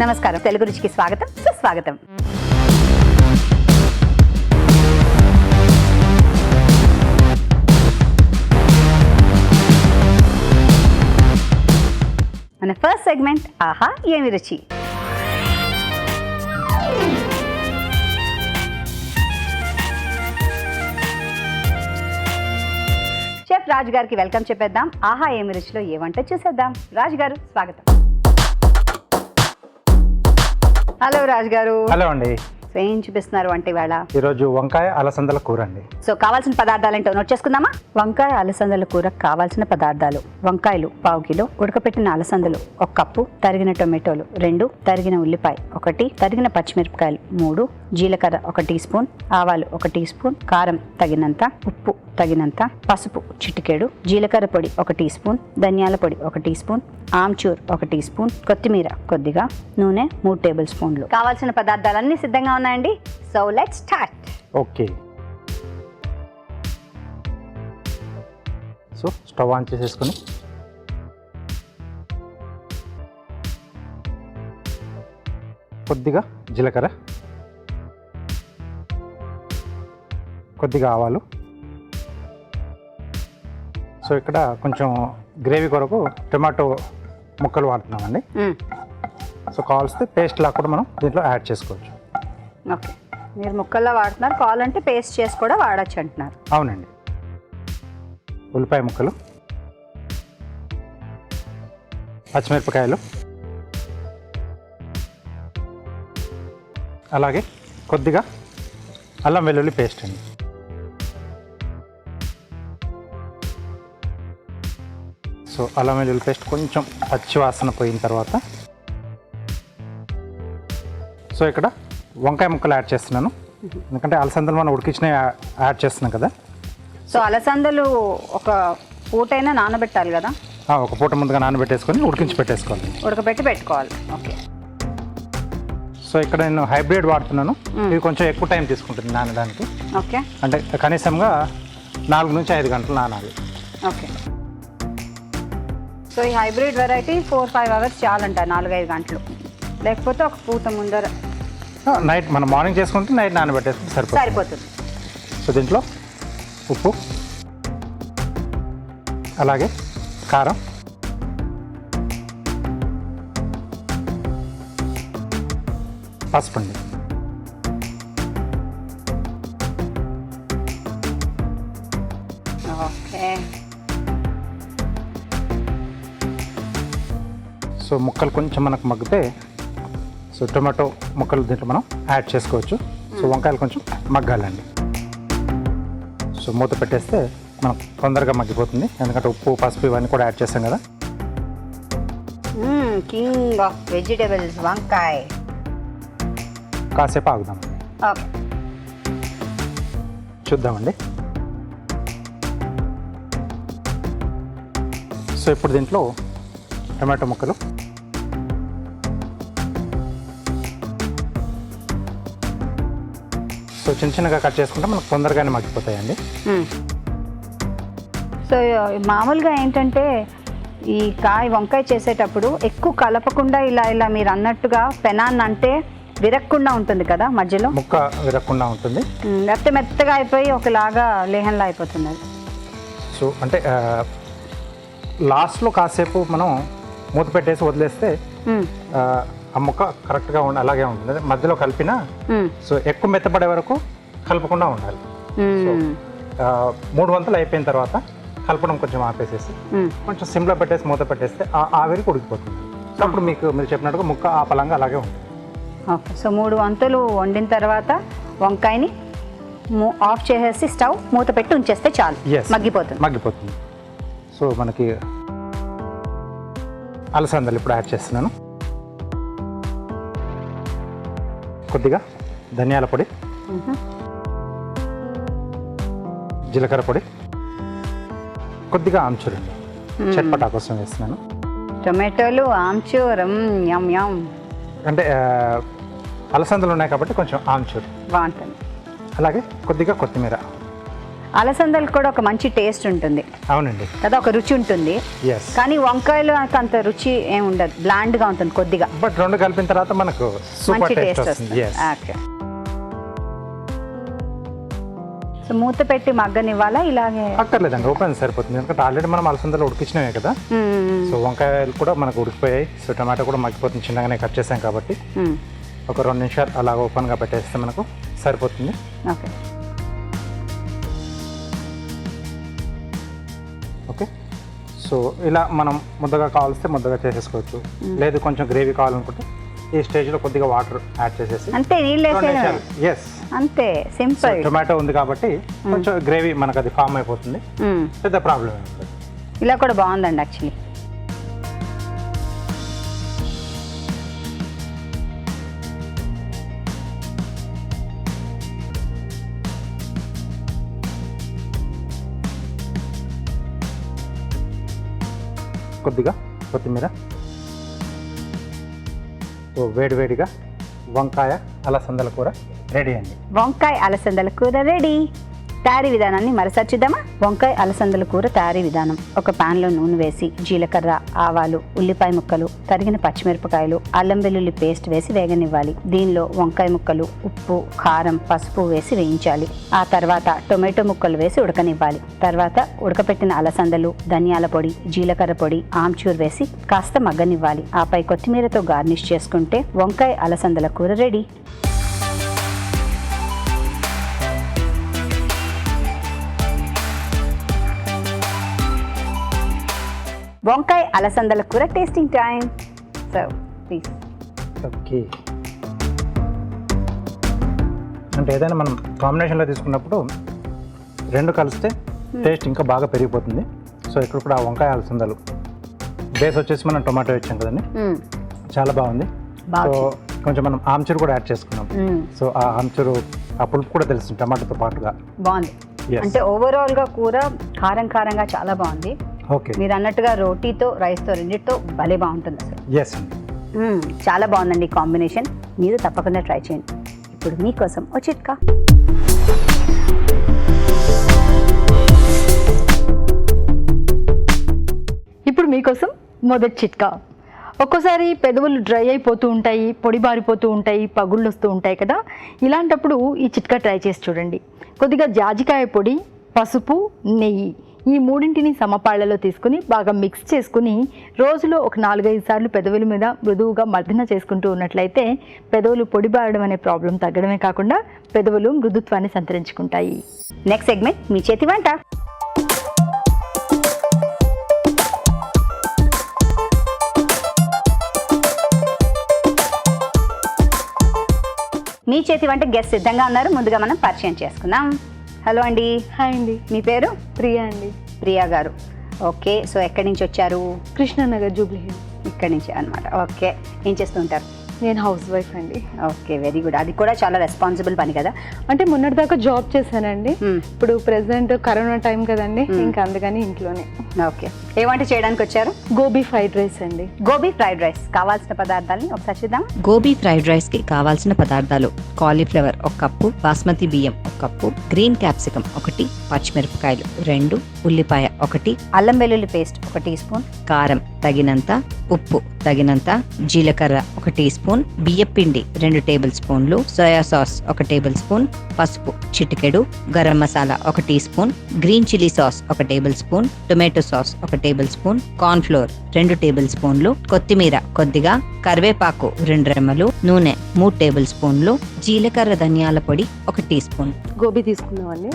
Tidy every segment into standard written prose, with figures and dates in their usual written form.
నమస్కారం, తెలుగు రుచికి స్వాగతం, సుస్వాగతం. మన ఫస్ట్ సెగ్మెంట్ ఆహా ఏమి రుచి. షెఫ్ రాజు గారికి వెల్కమ్ చెప్పేద్దాం. ఆహా ఏమి రుచిలో ఏ వంట చూసేద్దాం. రాజు గారు స్వాగతం. హలో రాజు గారు. హలో అండి. ఏం చూపిస్తున్నారు అంటే ఇవాళ? ఈరోజు వంకాయ అలసందల కూర అండి. సో కావాల్సిన పదార్థాలు ఏంటో నోట్ చేసుకుందామా? వంకాయ అలసందల కూరకు కావాల్సిన పదార్థాలు: వంకాయలు 1/2 కిలో, ఉడకపెట్టిన అలసందలు 1 కప్పు, తరిగిన టొమాటోలు 2, తరిగిన ఉల్లిపాయ 1, తరిగిన పచ్చిమిరపకాయలు 3, జీలకర్ర 1 టీ స్పూన్, ఆవాలు 1 టీ స్పూన్, కారం తగినంత, ఉప్పు తగినంత, పసుపు చిటికెడు, జీలకర్ర పొడి 1 టీ స్పూన్, ధనియాల పొడి 1 టీ స్పూన్, ఆమ్చూర్ 1 టీ స్పూన్, కొత్తిమీర కొద్దిగా, నూనె 3 టేబుల్ స్పూన్లు. కావాల్సిన పదార్థాలన్నీ సిద్ధంగా ఉన్నాయండి. So let's start. Okay, so stove on చేసేసుకొని కొద్దిగా జీలకర్ర, కొద్దిగా ఆవాలు. సో ఇక్కడ కొంచెం గ్రేవీ కొరకు టొమాటో ముక్కలు వాడుతున్నామండి. సో కావాల్సి పేస్ట్ లా కూడా మనం దీంట్లో యాడ్ చేసుకోవచ్చు. ఓకే, మీరు ముక్కల్లో వాడుతున్నారు, కావాలంటే పేస్ట్ చేసి కూడా వాడచ్చు అంటున్నారు. అవునండి. ఉల్లిపాయ ముక్కలు, పచ్చిమిరపకాయలు, అలాగే కొద్దిగా అల్లం వెల్లుల్లి పేస్ట్ అండి. సో అల్లం వెల్లుల్లి పేస్ట్ కొంచెం పచ్చి వాసన పోయిన తర్వాత సో ఇక్కడ వంకాయ ముక్కలు యాడ్ చేస్తున్నాను. ఎందుకంటే అలసందలు మనం ఉడికించిన యాడ్ చేస్తున్నాం కదా. సో అలసందలు ఒక పూటైనా నానబెట్టాలి కదా? ఒక పూట ముందుగా నానబెట్టేసుకొని ఉడికించి పెట్టేసుకోవాలి, ఉడకబెట్టి పెట్టుకోవాలి. ఓకే. సో ఇక్కడ నేను హైబ్రిడ్ వాడుతున్నాను. ఇది కొంచెం ఎక్కువ టైం తీసుకుంటుంది నానడానికి. ఓకే, అంటే కనీసంగా 4 నుంచి 5 గంటలు నానాలి. ఓకే. సో ఈ హైబ్రిడ్ వెరైటీ 4-5 అవర్స్ చాలంట, 4-5 గంటలు. లేకపోతే ఒక పూట ముందర నైట్ మనం మార్నింగ్ చేసుకుంటే నైట్ నానబెట్టేస్తే సరిపోతుంది. సో దీంట్లో ఉప్పు, అలాగే కారం, పసుపు అండి. ఓకే. సో ముక్కలు కొంచెం మనకు మగ్గితే సో టొమాటో ముక్కలు దీంట్లో మనం యాడ్ చేసుకోవచ్చు. సో వంకాయలు కొంచెం మగ్గాలండి. సో మూత పెట్టేస్తే మనకు తొందరగా మగ్గిపోతుంది, ఎందుకంటే ఉప్పు పసుపు ఇవన్నీ కూడా యాడ్ చేస్తాం కదా. కింగ్ ఆఫ్ వెజిటేబుల్స్ వంకాయ. కాసేపు ఆగుదామండి. ఓకే, చూద్దామండి. సో ఇప్పుడు దీంట్లో టమాటో ముక్కలు, సో చిన్న చిన్నగా కట్ చేసుకుంటే మనకు తొందరగానే మగ్గిపోతాయండి. సో మామూలుగా ఏంటంటే ఈ వంకాయ చేసేటప్పుడు ఎక్కువ కలపకుండా ఇలా ఇలా మీరు అన్నట్టుగా పెనాన్ని అంటే విరక్కుండా ఉంటుంది కదా, మధ్యలో ముక్క విరక్కుండా ఉంటుంది. లేకపోతే మెత్తగా అయిపోయి ఒకలాగా లేహంలా అయిపోతుంది. సో అంటే లాస్ట్లో కాసేపు మనం మూత పెట్టేసి వదిలేస్తే ఆ ముక్క కరెక్ట్గా అలాగే ఉంటుంది. మధ్యలో కలిపినా సో ఎక్కువ మెత్తపడే వరకు కలపకుండా ఉండాలి. సో 3 వంతులు అయిపోయిన తర్వాత కలపడం కొంచెం ఆపేసేసి కొంచెం సిమ్లో పెట్టేసి మూత పెట్టేస్తే ఆవిరికి ఉడికిపోతుంది. సో అప్పుడు మీరు చెప్పినట్టుగా ముక్క ఆ పలంగా అలాగే ఉంటుంది. ఓకే. సో 3 వంతులు వండిన తర్వాత వంకాయని ఆఫ్ చేసేసి స్టవ్ మూత పెట్టి ఉంచేస్తే చాలు, మగ్గిపోతుంది. సో మనకి అలసందలు ఇప్పుడు యాడ్ చేస్తున్నాను. కొద్దిగా ధనియాల పొడి, జీలకర్ర పొడి, కొద్దిగా ఆమ్చూర్ అండి, చట్పటా కోసం వేస్తున్నాను. టొమాటోలు, ఆమ్చూర్, యమ్ యమ్. అంటే అలసందలు ఉన్నాయి కాబట్టి కొంచెం ఆమ్చూర్ బాగుంటుంది. అలాగే కొద్దిగా కొత్తిమీర. అలసందలు కూడా ఒక మంచి టేస్ట్ ఉంటుంది అవునండి, కదా, ఒక రుచి ఉంటుంది. ఎస్. కానీ వంకాయలు అంత రుచి ఏమి ఉండదు, బ్లాండ్గా ఉంటుంది కొద్దిగా. బట్ రెండు కలిపిన తర్వాత మనకు సూపర్ మంచి టేస్ట్ టేస్ట్ వస్తుంది. వస్తుంది. ఓకే. సో మూత పెట్టి మగ్గనివ్వాలా ఇలాగే? అక్కర్లేదండి, ఓపెన్ సరిపోతుంది. ఎందుకంటే ఆల్రెడీ మనం అలసందలు ఉడికించినవే కదా. సో వంకాయలు కూడా మనకు ఉడికిపోయాయి. సో టమాటో కూడా మగ్గిపోతుంది, చిన్నగానే కట్ చేసాం కాబట్టి ఒక 2 నిమిషాలు అలా ఓపెన్గా పెట్టేస్తే మనకు సరిపోతుంది. ఓకే. ఓకే. సో ఇలా మనం ముద్దగా కావాల్స్తే ముద్దగా చేసేసుకోవచ్చు. లేదు కొంచెం గ్రేవీ కావాలనుకుంటే ఈ స్టేజ్లో కొద్దిగా వాటర్ యాడ్ చేసేసి అంతే, నీళ్ళు వేసేయడమే. ఎస్, అంతే, సింపుల్. టొమాటో ఉంది కాబట్టి కొంచెం గ్రేవీ మనకు అది ఫామ్ అయిపోతుంది, పెద్ద ప్రాబ్లం ఏమి. ఇలా కూడా బాగుందండి యాక్చువల్లీ. కొద్దిగా కొత్తిమీర. సో వేడివేడిగా వంకాయ అలసందల కూర రెడీ అండి. వంకాయ అలసందల కూర రెడీ. తయారీ విధానాన్ని మరోసారి చూద్దామా? వంకాయ అలసందల కూర తయారీ విధానం: ఒక ప్యాన్లో నూనె వేసి జీలకర్ర, ఆవాలు, ఉల్లిపాయ ముక్కలు, తరిగిన పచ్చిమిరపకాయలు, అల్లం వెల్లుల్లి పేస్ట్ వేసి వేగనివ్వాలి. దీనిలో వంకాయ ముక్కలు, ఉప్పు, కారం, పసుపు వేసి వేయించాలి. ఆ తర్వాత టొమాటో ముక్కలు వేసి ఉడకనివ్వాలి. తర్వాత ఉడకపెట్టిన అలసందలు, ధనియాల పొడి, జీలకర్ర పొడి, ఆమ్చూర్ వేసి కాస్త మగ్గనివ్వాలి. ఆపై కొత్తిమీరతో గార్నిష్ చేసుకుంటే వంకాయ అలసందల కూర రెడీ. వంకాయ అలసందల కూర tasting time. Serve please. Okay. అంటే ఏదైనా మనం కాంబినేషన్లో తీసుకున్నప్పుడు రెండు కలిస్తే టేస్ట్ ఇంకా బాగా పెరిగిపోతుంది. సో ఇక్కడ కూడా వంకాయ అలసందలు బేస్ వచ్చేసి మనం టొమాటో ఇచ్చాం కదండి, చాలా బాగుంది. సో కొంచెం మనం ఆమ్చూరు కూడా యాడ్ చేసుకున్నాం. సో ఆ ఆమ్చూరు ఆ పులుపు కూడా తెలుస్తుంది టమాటోతో పాటుగా. బాగుంది. అంటే ఓవరాల్గా కూర కారం కారంగా చాలా బాగుంది. ఓకే. మీరు అన్నట్టుగా రోటీతో, రైస్తో, రెండింటితో భలే బాగుంటుంది అసలు. ఎస్ అండి, చాలా బాగుందండి ఈ కాంబినేషన్. మీరు తప్పకుండా ట్రై చేయండి. ఇప్పుడు మీకోసం ఓ చిట్కా. ఇప్పుడు మీకోసం మొదటి చిట్కా. ఒక్కోసారి పెదవులు డ్రై అయిపోతూ ఉంటాయి, పొడి బారిపోతూ ఉంటాయి, పగుళ్ళు వస్తూ ఉంటాయి కదా. ఇలాంటప్పుడు ఈ చిట్కా ట్రై చేసి చూడండి. కొద్దిగా జాజికాయ పొడి, పసుపు, నెయ్యి ఈ మూడింటిని సమపాళ్లలో తీసుకుని బాగా మిక్స్ చేసుకుని రోజులో ఒక 4-5 సార్లు పెదవుల మీద మృదువుగా మర్దన చేసుకుంటూ ఉన్నట్లయితే పెదవులు పొడిబారడం అనే ప్రాబ్లం తగ్గడమే కాకుండా పెదవులు మృదుత్వాన్ని సంతరించుకుంటాయి. నెక్స్ట్ సెగ్మెంట్ మీ చేతి వంట. మీ చేతి వంట గెస్ట్ సిద్ధంగా ఉన్నారు. ముందుగా మనం పరిచయం చేసుకుందాం. హలో అండి. హాయ్ అండి. మీ పేరు? ప్రియా అండి. ప్రియా గారు. ఓకే. సో ఎక్కడి నుంచి వచ్చారు? Krishna Nagar, Jubilee hills. ఇక్కడి నుంచి అనమాట. ఓకే. ఏం చేస్తుంటారు? నేను హౌస్ వైఫ్ అండి. Okay, very good. అది కూడా చాలా రెస్పాన్సిబుల్ పని కదా. అంటే మొన్నటిదాకా జాబ్ చేశానండి. ఇప్పుడు ప్రెసెంట్ కరోనా టైం కదండి, ఇంకా అందుకని ఇంట్లోనే. ఓకే. ఏ వంట చేయడానికి వచ్చారు? గోబీ ఫ్రైడ్ రైస్ అండి. గోబీ ఫ్రైడ్ రైస్ కావాల్సిన పదార్థాలని ఒకసారి చూద్దాం. గోబీ ఫ్రైడ్ రైస్ కి కావాల్సిన పదార్థాలు: కాలీఫ్లవర్ 1 కప్పు, బాస్మతి బియ్యం 1 కప్పు, గ్రీన్ క్యాప్సికం 1, పచ్చిమిరపకాయలు 2, ఉల్లిపాయ 1, అల్లం వెల్లుల్లి పేస్ట్ 1 టీ స్పూన్, కారం తగినంత, ఉప్పు తగినంత, జీలకర్ర 1 టీ స్పూన్, బియ్యపిండి 2 టేబుల్ స్పూన్లు, సోయా సాస్ 1 టేబుల్ స్పూన్, పసుపు చిటికెడు, garam masala 1 teaspoon, green chilli sauce 1 tablespoon, tomato sauce 1 tablespoon, corn flour 2 టేబుల్ స్పూన్లు, కొత్తిమీర కొద్దిగా, కరివేపాకు 2 రెమ్మలు, నూనె 3 టేబుల్ స్పూన్లు, జీలకర్ర ధనియాల పొడి 1 టీ స్పూన్. గోబీ తీసుకున్నామండి.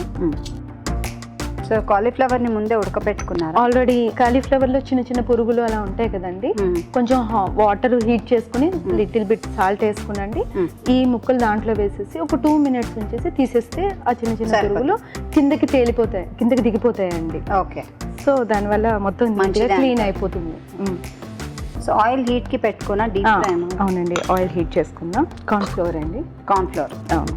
సో కాలీఫ్లవర్ని ముందే ఉడకపెట్టుకున్నారు. ఆల్రెడీ కాలీఫ్లవర్లో చిన్న చిన్న పురుగులు అలా ఉంటాయి కదండి. కొంచెం వాటర్ హీట్ చేసుకుని లిటిల్ బిట్ సాల్ట్ వేసుకునండి. ఈ ముక్కలు దాంట్లో వేసేసి ఒక 2 మినిట్స్ ఉంచేసి తీసేస్తే ఆ చిన్న చిన్న పురుగులు కిందకి తేలిపోతాయి, కిందకి దిగిపోతాయండి. ఓకే. సో దానివల్ల మొత్తం మంచిగా క్లీన్ అయిపోతుంది. సో ఆయిల్ హీట్కి పెట్టుకున్నా డీప్ ఫ్రై. అవునండి, ఆయిల్ హీట్ చేసుకుందాం. కార్న్ ఫ్లోర్ అండి. Corn flour. అవును.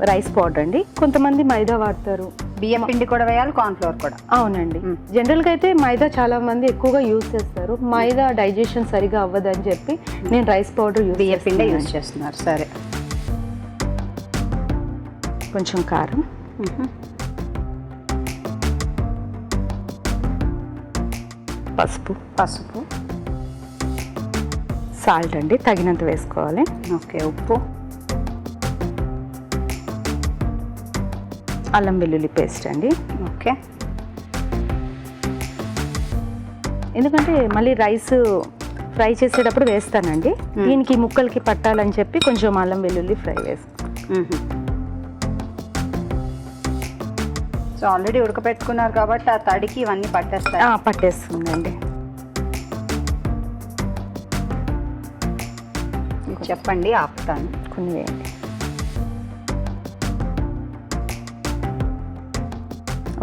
రైస్ పౌడర్ అండి. కొంతమంది మైదా వాడతారు. బియ్యం పిండి కూడా వేయాలి, కార్న్ ఫ్లోర్ కూడా. అవునండి. జనరల్గా అయితే మైదా చాలా మంది ఎక్కువగా యూజ్ చేస్తారు. మైదా డైజెషన్ సరిగా అవ్వదని చెప్పి నేను రైస్ పౌడర్ బియ్యం పిండి యూజ్ చేస్తున్నారు. సరే. కొంచెం కారం, పసుపు, సాల్ట్ అండి తగినంత వేసుకోవాలి. ఓకే, ఉప్పు, అల్లం వెల్లుల్లి పేస్ట్ అండి, ఓకే. ఎందుకంటే మళ్ళీ రైస్ ఫ్రై చేసేటప్పుడు వేస్తానండి. దీనికి ముక్కలకి పట్టాలని చెప్పి కొంచెం అల్లం వెల్లుల్లి ఫ్రై వేస్తాను. సో ఆల్రెడీ ఉడకపెట్టుకున్నారు కాబట్టి ఆ తడికి ఇవన్నీ పట్టేస్తాయి. పట్టేస్తుందండి. చెప్పండి, ఆపుతాను. కొన్ని వేయండి.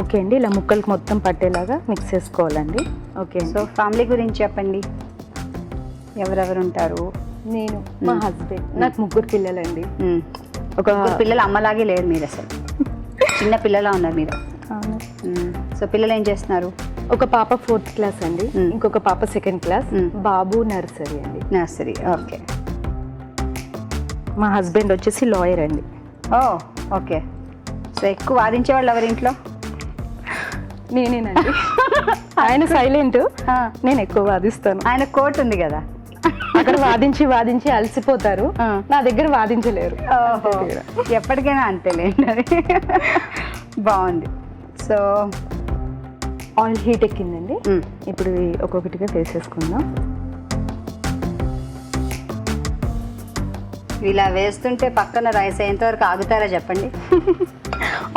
ఓకే అండి, ఇలా ముక్కలకి మొత్తం పట్టేలాగా మిక్స్ చేసుకోవాలండి. ఓకే, సో ఫ్యామిలీ గురించి చెప్పండి. ఎవరెవరు ఉంటారు? నేను, మా హస్బెండ్, నాకు 3 పిల్లలండి. ఒక పిల్లలు అమ్మలాగే లేరు మీరు, అసలు చిన్న పిల్లలా ఉన్నారు మీరు. సో పిల్లలు ఏం చేస్తున్నారు? ఒక పాప 4th క్లాస్ అండి, ఇంకొక పాప 2nd క్లాస్, బాబు నర్సరీ అండి. Nursery, okay. మా హస్బెండ్ వచ్చేసి లాయర్ అండి. ఓ, ఓకే. సో ఎక్కువ వాదించే వాళ్ళు ఎవరి ఇంట్లో? నేనేనండి. ఆయన సైలెంట్, నేను ఎక్కువ వాదిస్తాను. ఆయన కోర్టు ఉంది కదా, అక్కడ వాదించి అలసిపోతారు, నా దగ్గర వాదించలేరు. ఓహో, ఎప్పటికైనా అంతేలేండి. అది బాగుంది. సో ఆయిల్ హీట్ ఎక్కిందండి. ఇప్పుడు ఒక్కొక్కటిగా వేసేసుకుందాం. ఇలా వేస్తుంటే పక్కన రైస్ అయ్యేంతవరకు ఆగుతారా చెప్పండి?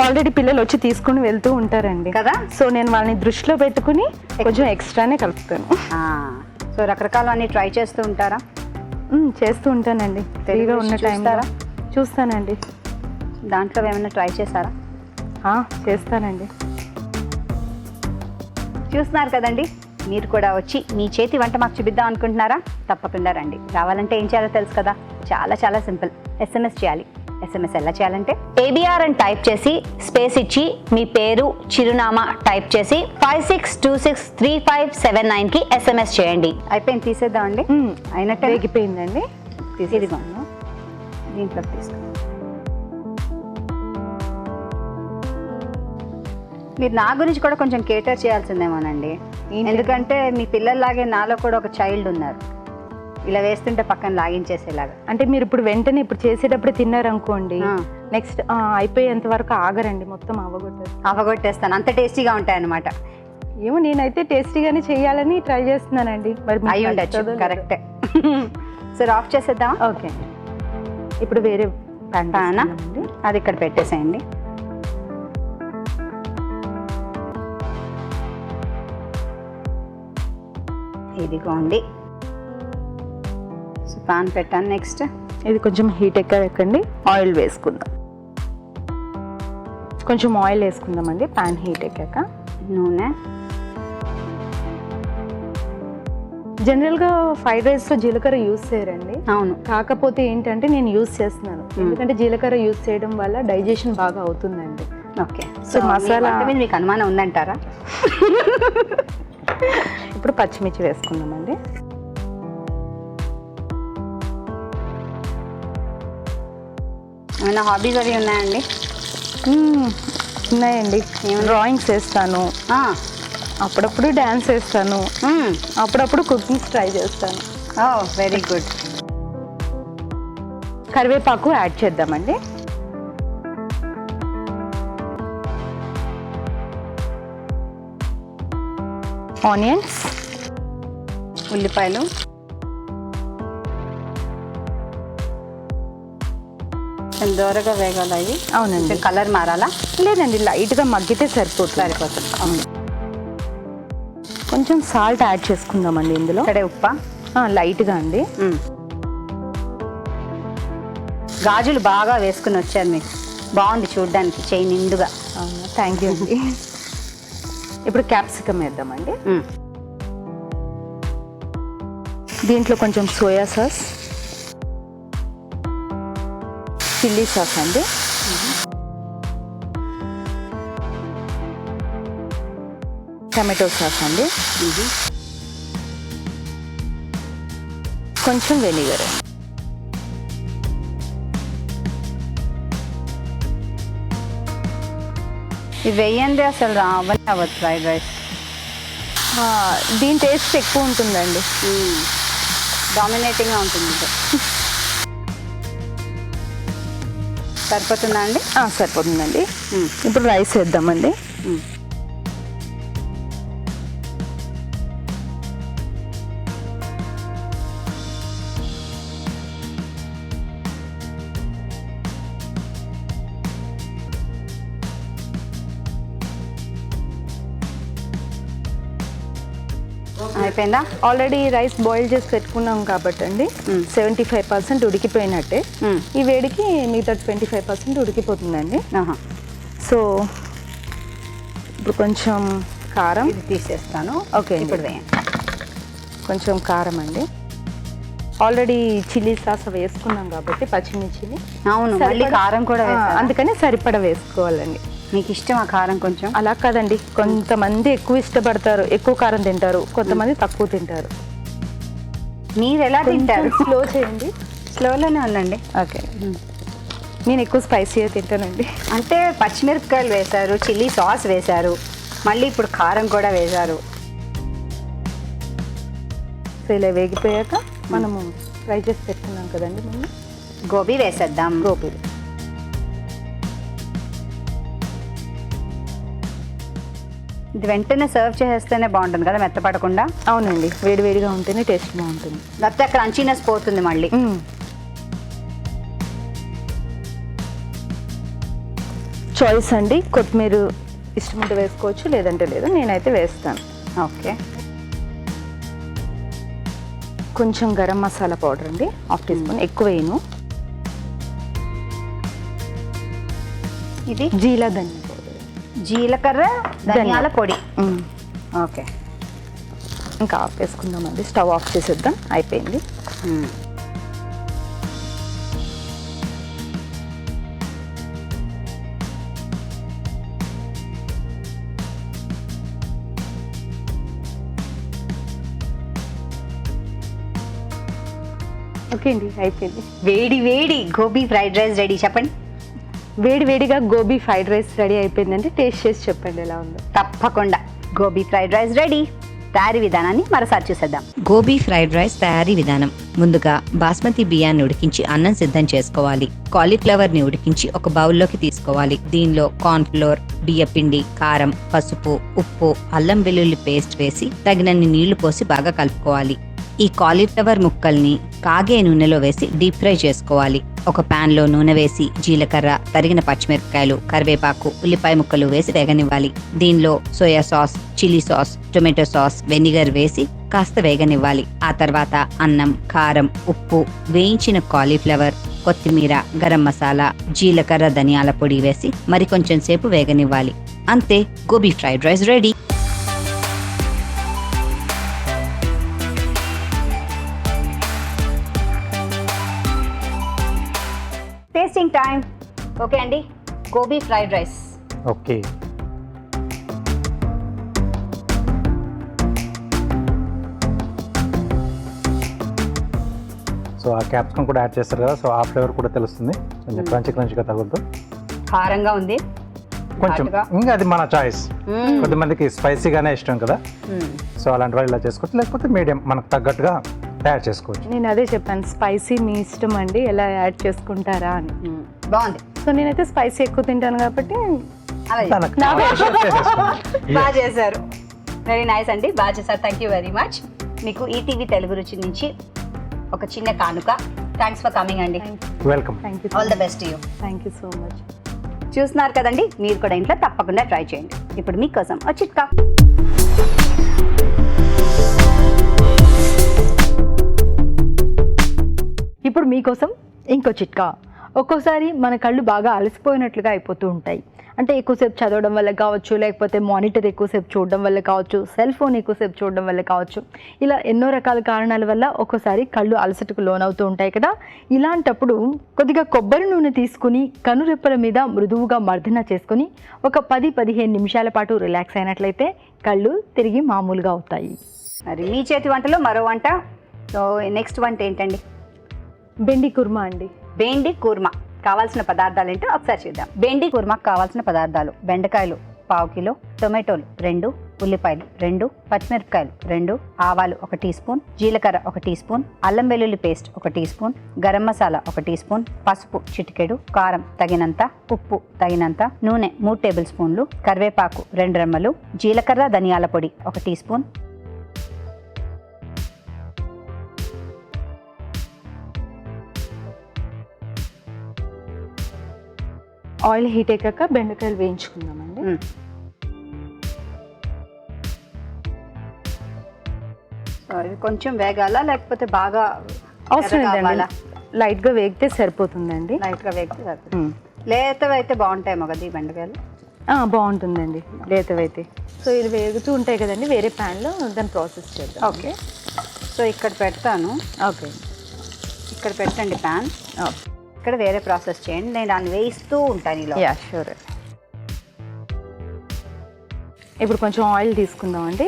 ఆల్రెడీ పిల్లలు వచ్చి తీసుకుని వెళ్తూ ఉంటారండి కదా, సో నేను వాళ్ళని దృష్టిలో పెట్టుకుని కొంచెం ఎక్స్ట్రానే కలుపుతాను. సో రకరకాలు అన్ని ట్రై చేస్తూ ఉంటారా? చేస్తూ ఉంటానండి. ఫ్రీగా ఉన్న టైంలో చూస్తానండి. దాంట్లో ఏమైనా ట్రై చేశారా? చేస్తానండి. చూస్తున్నారు కదండి, మీరు కూడా వచ్చి మీ చేతి వంట మాకు చూపిద్దాం అనుకుంటున్నారా? తప్పకుండా రండి. రావాలంటే ఏం చేయాలో తెలుసు కదా, చాలా చాలా సింపుల్. SMS చేయాలి. SMS ఎలా చేయాలంటే ABR అని టైప్ చేసి స్పేస్ ఇచ్చి మీ పేరు, చిరునామా టైప్ చేసి 56263579కి SMS చేయండి. అయిపోయింది, తీసేద్దామండి. అయినట్టే వేగిపోయిందండి. తీసేదిగోను, దీంట్లో తీసుకో. మీరు నా గురించి కూడా కొంచెం కేటర్ చేయాల్సిందేమోనండి. ఎందుకంటే మీ పిల్లల్లాగే నాలో కూడా ఒక చైల్డ్ ఉన్నారు. ఇలా వేస్తుంటే పక్కన లాగించేసేలాగా. అంటే మీరు ఇప్పుడు వెంటనే ఇప్పుడు చేసేటప్పుడు తిన్నారనుకోండి, నెక్స్ట్ అయిపోయేంత వరకు ఆగరండి, మొత్తం అవగొట్టేస్తాను. అంత టేస్టీగా ఉంటాయన్నమాట. ఏమో నేనైతే టేస్టీగానే చేయాలని ట్రై చేస్తున్నానండి. మరి అయి ఉండొచ్చు, కరెక్టే. సరే, ఆఫ్ చేసేద్దాం. ఓకే, ఇప్పుడు వేరే ప్యాన్ అది ఇక్కడ పెట్టేసేయండి. ఇదిగోండి, పాన్ పెట్టాను. నెక్స్ట్ ఇది కొంచెం హీట్ ఎక్కండి, ఆయిల్ వేసుకుందాం. కొంచెం ఆయిల్ వేసుకుందామండి పాన్ హీట్ ఎక్కాక. నూనె. జనరల్గా ఫ్రైడ్ రైస్లో జీలకర్ర యూజ్ చేయరండి. అవును, కాకపోతే ఏంటంటే నేను యూజ్ చేస్తున్నాను, ఎందుకంటే జీలకర్ర యూజ్ చేయడం వల్ల డైజెషన్ బాగా అవుతుందండి. ఓకే. సో మసాలా మీద మీకు అనుమానం ఉందంటారా? ఇప్పుడు పచ్చిమిర్చి వేసుకుందామండి. ఏమైనా హాబీస్ అవి ఉన్నాయండి? ఉన్నాయండి. డ్రాయింగ్స్ వేస్తాను, అప్పుడప్పుడు డ్యాన్స్ వేస్తాను, అప్పుడప్పుడు కుకింగ్స్ ట్రై చేస్తాను. Very good. కరివేపాకు యాడ్ చేద్దామండి. ఆనియన్స్, ఉల్లిపాయలు, దోరగా వేగాలి అవి. అవునండి. కలర్ మారాలా? లేదండి, లైట్గా మగ్గితే సరిపోతుంది. అవును. కొంచెం సాల్ట్ యాడ్ చేసుకుందామండి ఇందులో. ఇక్కడే ఉప్పా? లైట్గా అండి. గాజులు బాగా వేసుకుని వచ్చారు మీకు, బాగుంది చూడ్డానికి, చేయి నిండుగా. అవునా, థ్యాంక్ యూ అండి. ఇప్పుడు క్యాప్సికమ్ వేద్దామండి. దీంట్లో కొంచెం సోయా సాస్, చిల్లీ సాస్ అండి, టమాటో సాస్ అండి, కొంచెం వెనిగర్. ఇది వెయ్యండి అసలు రావని అవ్వదు ఫ్రైడ్ రైస్. దీని టేస్ట్ ఎక్కువ ఉంటుందండి. డామినేటింగ్గా ఉంటుంది ఇది. సరిపోతుందా అండి? సరిపోతుందండి. ఇప్పుడు రైస్ వేద్దామండి. అయిపోయిందా? ఆల్రెడీ రైస్ బాయిల్ చేసి పెట్టుకున్నాం కాబట్టి అండి 75% ఉడికిపోయినట్టే. ఈ వేడికి మిగతా 25% ఉడికిపోతుందండి. సో ఇప్పుడు కొంచెం కారం ఇది తీసేస్తాను. ఓకే, ఇప్పుడు వేయండి. కొంచెం కారం అండి. ఆల్రెడీ చిల్లీ సాస్ వేసుకున్నాం కాబట్టి పచ్చిమిర్చిని. అవును, మళ్ళీ కారం కూడా వేస్తారా? అందుకని సరిపడా వేసుకోవాలండి. మీకు ఇష్టం ఆ కారం కొంచెం? అలా కాదండి, కొంతమంది ఎక్కువ ఇష్టపడతారు, ఎక్కువ కారం తింటారు, కొంతమంది తక్కువ తింటారు. మీరు ఎలా తింటారు? స్లో చేయండి. స్లోలోనే ఉందండి. ఓకే, నేను ఎక్కువ స్పైసీగా తింటానండి. అంటే పచ్చిమిరపకాయలు వేశారు, చిల్లీ సాస్ వేశారు, మళ్ళీ ఇప్పుడు కారం కూడా వేశారు. సో ఇలా వేగిపోయాక మనము ఫ్రై చేసి పెట్టుకున్నాం కదండి మనం గోబీ వేసేద్దాం. గోబీ ఇది వెంటనే సర్వ్ చేసేస్తేనే బాగుంటుంది కదా, మెత్తపడకుండా. అవునండి, వేడివేడిగా ఉంటేనే టేస్ట్ బాగుంటుంది. లేకపోతే క్రంచీనెస్ పోతుంది మళ్ళీ. చాయిస్ అండి, కొత్తిమీర ఇష్టం ఉంటే వేసుకోవచ్చు, లేదంటే లేదు. నేనైతే వేస్తాను. ఓకే, కొంచెం గరం మసాలా పౌడర్ అండి, 1/2 టీ స్పూన్, ఎక్కువ వేయను. ఇది జీలా ధనియా పౌడర్, జీలకర్ర ధనియాల పొడి. ఓకే, ఇంకా ఆఫ్ వేసుకుందామండి. స్టవ్ ఆఫ్ చేసేద్దాం, అయిపోయింది. ఓకే అండి, అయిపోయింది. వేడి వేడి గోబీ ఫ్రైడ్ రైస్ రెడీ. చెప్పండి. వేడి వేడిగా గోబీ ఫ్రైడ్ రైస్ రెడీ అయిపోయిందండి. టేస్ట్ చేసి చెప్పండి ఎలా ఉందో. తప్పకుండా. Gobi fried rice ready. తయారీ విధానాన్ని మరోసారి చూసేద్దాం. గోబీ ఫ్రైడ్ రైస్ తయారీ విధానం. ముందుగా బాస్మతి బియ్యాన్ని ఉడికించి అన్నం సిద్ధం చేసుకోవాలి. కాలీఫ్లవర్ ని ఉడికించి ఒక బౌల్లోకి తీసుకోవాలి. దీనిలో కార్న్ ఫ్లోర్, బియ్యపిండి, కారం, పసుపు, ఉప్పు, అల్లం వెల్లుల్లి పేస్ట్ వేసి తగినన్ని నీళ్లు పోసి బాగా కలుపుకోవాలి. ఈ కాలీఫ్లవర్ ముక్కల్ని కాగే నూనెలో వేసి డీప్ ఫ్రై చేసుకోవాలి. ఒక పాన్ లో నూనె వేసి జీలకర్ర, తరిగిన పచ్చిమిరపకాయలు, కరివేపాకు, ఉల్లిపాయ ముక్కలు వేసి వేగనివ్వాలి. దీనిలో soya sauce, chilli sauce, tomato sauce, vinegar వేసి కాస్త వేగనివ్వాలి. ఆ తర్వాత అన్నం, కారం, ఉప్పు, వేయించిన కాలీఫ్లవర్, కొత్తిమీర, గరం మసాలా, జీలకర్ర, ధనియాల పొడి వేసి మరికొంచెం సేపు వేగనివ్వాలి. అంతే, gobi fried rice ready. Tasting time. Okay అండి, gobi fried rice. Okay, so ఆ క్యాప్సికమ్ కూడా యాడ్ చేస్తారు కదా, సో ఆ ఫ్లేవర్ కూడా తెలుస్తుంది. కొంచెం క్రంచీగా తగులుతూ కారంగా ఉంది కొంచెం. ఇంకా అది మన చాయిస్. కొంతమందికి స్పైసీగానే ఇష్టం కదా, సో అలాంటి వాళ్ళు ఇలా చేసుకోవచ్చు, లేకపోతే మీడియం మనకు తగ్గట్టుగా తయారు చేసుకోవచ్చు. నేను అదే చెప్పాను, స్పైసీ మీ ఇష్టం అండి, ఎలా యాడ్ చేసుకుంటారా అని. బాగుంది. సో నేనైతే స్పైసీ ఎక్కువ తింటాను కాబట్టి తనకు బాగా చేశారు. వెరీ నైస్ అండి, బాగా చేశారు. Thank you very much. మీకు ఈటీవీ తెలుగు రుచి నుంచి ఒక చిన్న కానుక. థ్యాంక్స్ ఫర్ కమింగ్ అండి. Welcome. Thank you, all the best you. Thank you so much. చూస్తున్నారు కదండి, మీరు కూడా ఇంట్లో తప్పకుండా ట్రై చేయండి. ఇప్పుడు మీకోసం ఒక చిట్కా. ఇప్పుడు మీకోసం ఇంకో చిట్కా. ఒక్కోసారి మన కళ్ళు బాగా అలసిపోయినట్లుగా అయిపోతూ ఉంటాయి. అంటే ఎక్కువసేపు చదవడం వల్ల కావచ్చు, లేకపోతే మానిటర్ ఎక్కువసేపు చూడడం వల్ల కావచ్చు, సెల్ ఫోన్ ఎక్కువసేపు చూడడం వల్ల కావచ్చు, ఇలా ఎన్నో రకాల కారణాల వల్ల ఒక్కోసారి కళ్ళు అలసటకు లోనవుతూ ఉంటాయి కదా. ఇలాంటప్పుడు కొద్దిగా కొబ్బరి నూనె తీసుకుని కనురెప్పల మీద మృదువుగా మర్దన చేసుకుని ఒక 10-15 నిమిషాల పాటు రిలాక్స్ అయినట్లయితే కళ్ళు తిరిగి మామూలుగా అవుతాయి. మరి మీ చేతి వంటలో మరో వంట. సో నెక్స్ట్ వంట ఏంటండి? బెండి కుర్మా అండి. బెండి కుర్మా కావాల్సిన పదార్థాలు ఏంటో ఒకసారి చూద్దాం. బెండి కుర్మాకు కావాల్సిన పదార్థాలు: బెండకాయలు పావు కిలో, టొమాటోలు 2, ఉల్లిపాయలు 2, పచ్చిమిరపకాయలు 2, ఆవాలు 1 టీ స్పూన్, జీలకర్ర 1 టీ స్పూన్, అల్లం వెల్లుల్లి paste 1 teaspoon, garam masala 1 teaspoon, పసుపు చిటికెడు, కారం తగినంత, ఉప్పు తగినంత, నూనె 3 టేబుల్ స్పూన్లు, కరివేపాకు 2 రెమ్మలు, జీలకర్ర ధనియాల పొడి 1 టీ స్పూన్, ఆయిల్ హీట్ అయ్యాక బెండకాయలు వేయించుకుందామండి. ఇవి కొంచెం వేగాలా లేకపోతే బాగా అవసరం ఎర్రగా లేదండి, లైట్గా వేగితే సరిపోతుందండి. లైట్గా వేగితే సరిపోతుంది. లేతవి అయితే బాగుంటాయేమో కదా ఈ బెండకాయలు. బాగుంటుందండి లేతవైతే. సో ఇది వేగుతూ ఉంటాయి కదండి, వేరే ప్యాన్లో దాన్ని ప్రాసెస్ చేద్దాం. ఓకే, సో ఇక్కడ పెడతాను. ఓకే, ఇక్కడ పెట్టండి ప్యాన్. ఇక్కడ వేరే ప్రాసెస్ చేయండి, నేను దాన్ని వేయిస్తూ ఉంటాను ఇలా. Yeah sure. ఇప్పుడు కొంచెం ఆయిల్ తీసుకుందామండి.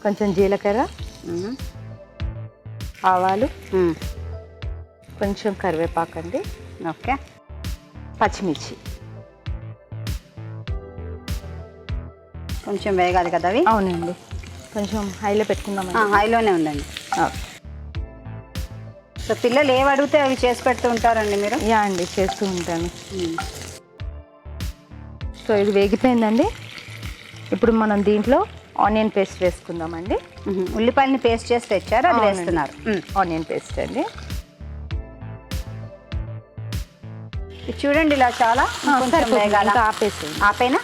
కొంచెం జీలకర్ర, ఆవాలు, కొంచెం కరివేపాకు అండి. ఓకే, పచ్చిమిర్చి కొంచెం వేగాలి కదా అవి. అవునండి, కొంచెం హైలో పెట్టుకుందామండి. హైలోనే ఉందండి. సో పిల్లలు ఏవి అడిగితే అవి చేసి పెడుతూ ఉంటారండి మీరు? యా అండి, చేస్తూ ఉంటాను. సో ఇది వేగిపోయిందండి. ఇప్పుడు మనం దీంట్లో ఆనియన్ పేస్ట్ వేసుకుందామండి. ఉల్లిపాయలని పేస్ట్ చేసి తెచ్చారు, అది అవునండి. వేస్తున్నారు. ఆనియన్ పేస్ట్ అండి. ఇది చూడండి ఇలా చాలా కొంచెం వేగాల. ఆపేసేయండి. ఆపైనా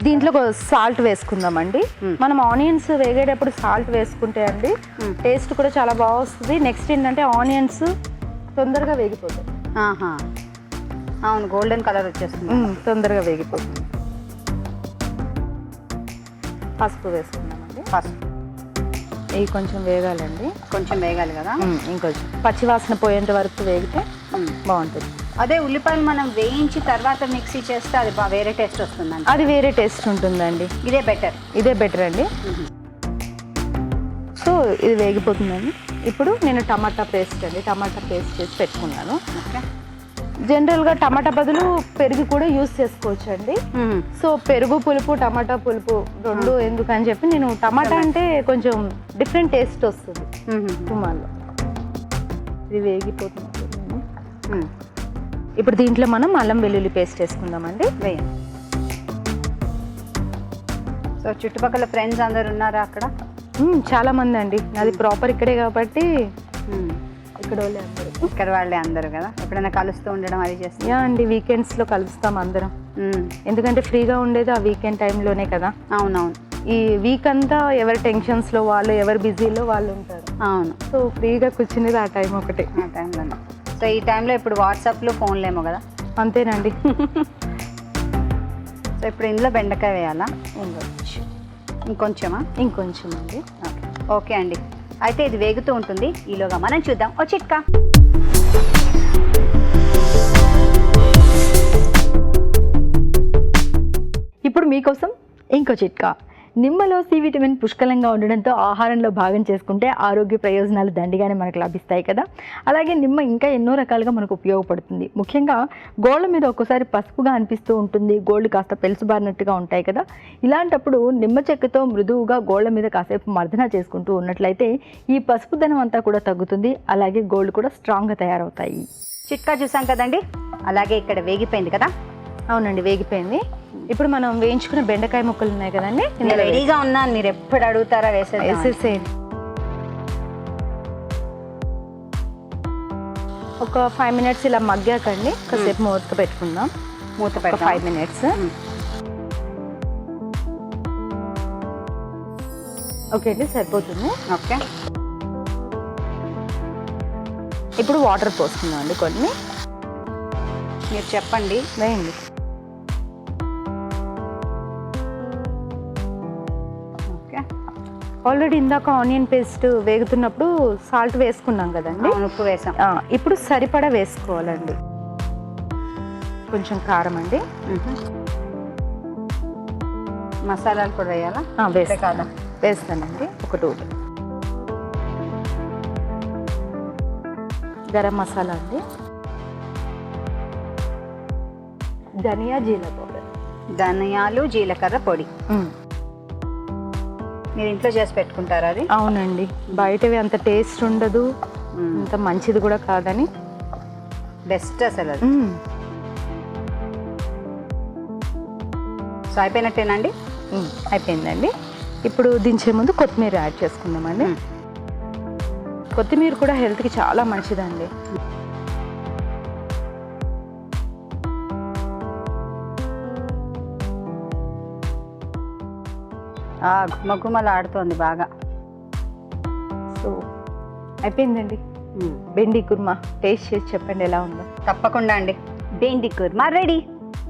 దీంట్లో సాల్ట్ వేసుకుందామండి. మనం ఆనియన్స్ వేగేటప్పుడు సాల్ట్ వేసుకుంటే అండి టేస్ట్ కూడా చాలా బాగా వస్తుంది. నెక్స్ట్ ఏంటంటే ఆనియన్స్ తొందరగా వేగిపోతాయి. అవును, గోల్డెన్ కలర్ వచ్చేస్తుంది. తొందరగా వేగిపోతుంది. పసుపు వేసుకుందామండి. పసుపు ఇవి కొంచెం వేగాలండి. కొంచెం వేగాలి కదా. ఇంకొంచెం పచ్చివాసన పోయేంత వరకు వేగితే బాగుంటుంది. అదే ఉల్లిపాయలు మనం వేయించి తర్వాత మిక్సీ చేస్తే అది వేరే టేస్ట్ వస్తుందండి. అది వేరే టేస్ట్ ఉంటుందండి. ఇదే బెటర్. ఇదే బెటర్ అండి. సో ఇది వేగిపోతుందండి. ఇప్పుడు నేను టమాటా పేస్ట్ చేసి పెట్టుకున్నాను. ఓకే, జనరల్గా టమాటా బదులు పెరుగు కూడా యూస్ చేసుకోవచ్చు అండి. సో పెరుగు పులుపు టమాటా పులుపు రెండు ఎందుకని చెప్పి నేను టమాటా అంటే కొంచెం డిఫరెంట్ టేస్ట్ వస్తుంది కుమార్లో. ఇది వేగిపోతుంది. ఇప్పుడు దీంట్లో మనం అల్లం వెల్లుల్లి పేస్ట్ వేసుకుందామండి. వేయండి. సో చుట్టుపక్కల ఫ్రెండ్స్ అందరు ఉన్నారా అక్కడ? చాలా మంది అండి, నాది ప్రాపర్ ఇక్కడే కాబట్టి ఇక్కడ వాళ్ళే అందరూ. ఇక్కడ వాళ్ళే అందరూ కదా. ఎప్పుడైనా కలుస్తూ ఉండడం అది చేస్తాం. యా అండి, వీకెండ్స్లో కలుస్తాం అందరం. ఎందుకంటే ఫ్రీగా ఉండేది ఆ వీకెండ్ టైంలోనే కదా. అవునవును, ఈ వీక్ అంతా ఎవరి టెన్షన్స్లో వాళ్ళు, ఎవరి బిజీలో వాళ్ళు ఉంటారు. అవును. సో ఫ్రీగా కూర్చునేది ఆ టైం ఒకటి. ఆ టైంలోనే. సో ఈ టైంలో ఇప్పుడు వాట్సాప్లో ఫోన్లేమో కదా. అంతేనండి. సో ఇప్పుడు ఇందులో బెండకాయ వేయాలా? ఇంకొంచెమా? ఇంకొంచెం అండి. ఓకే అండి, అయితే ఇది వేగుతూ ఉంటుంది. ఈలోగా మనం చూద్దాం ఓ చిట్కా. ఇప్పుడు మీకోసం ఇంకో చిట్కా. నిమ్మలో సి విటమిన్ పుష్కలంగా ఉండడంతో ఆహారంలో భాగం చేసుకుంటే ఆరోగ్య ప్రయోజనాలు దండిగానే మనకు లభిస్తాయి కదా. అలాగే నిమ్మ ఇంకా ఎన్నో రకాలుగా మనకు ఉపయోగపడుతుంది. ముఖ్యంగా గోళ్ళ మీద ఒక్కోసారి పసుపుగా అనిపిస్తూ ఉంటుంది, గోళ్ళు కాస్త పెలుసుబారినట్టుగా ఉంటాయి కదా. ఇలాంటప్పుడు నిమ్మ చెక్కతో మృదువుగా గోళ్ళ మీద కాసేపు మర్దన చేసుకుంటూ ఉన్నట్లయితే ఈ పసుపుదనం అంతా కూడా తగ్గుతుంది. అలాగే గోళ్ళు కూడా స్ట్రాంగ్గా తయారవుతాయి. చిట్కా చూసాం కదండి. అలాగే ఇక్కడ వేగిపోయింది కదా. అవునండి, వేగిపోయింది. ఇప్పుడు మనం వేయించుకున్న బెండకాయ ముక్కలు ఉన్నాయి కదండి, నేను రెడీగా ఉన్నాను, మీరు ఎప్పుడు అడుగుతారా వేసేసేయండి. ఒక 5 minutes ఇలా మగ్గాకండి, కాసేపు మూత పెట్టుకుందాం. మూత ఒక పెడతాం. 5 minutes. ఓకే అండి, సరిపోతుంది. ఓకే, ఇప్పుడు వాటర్ పోసుకుందాం అండి కొన్ని. మీరు చెప్పండి. వేయండి. ఆల్రెడీ ఇందాక ఆనియన్ పేస్ట్ వేగుతున్నప్పుడు సాల్ట్ వేసుకున్నాం కదండి. ఉప్పు వేసాం. ఇప్పుడు సరిపడా వేసుకోవాలండి. కొంచెం కారం అండి. మసాలాలు కూడా వేయాలా? వేస్తానండి. ఒక 2 గరం మసాలా అండి. ధనియా జీలకర్ర పౌడర్. ధనియాలు జీలకర్ర పొడి మీరు ఇంట్లో చేసి పెట్టుకుంటారా అది? అవునండి, బయటవి అంత టేస్ట్ ఉండదు, అంత మంచిది కూడా కాదని. బెస్ట్ అసలు అది. సో అయిపోయినట్టేనండి? అయిపోయిందండి. ఇప్పుడు దించే ముందు కొత్తిమీర యాడ్ చేసుకుందామండి. కొత్తిమీర కూడా హెల్త్కి చాలా మంచిదండి. గుమ్మగుమ్మలు ఆడుతోంది బాగా. సో అయిపోయిందండి. బెండి కుర్మా టేస్ట్ చేసి చెప్పండి ఎలా ఉందో. తప్పకుండా అండి. బెండి కుర్మా రెడీ.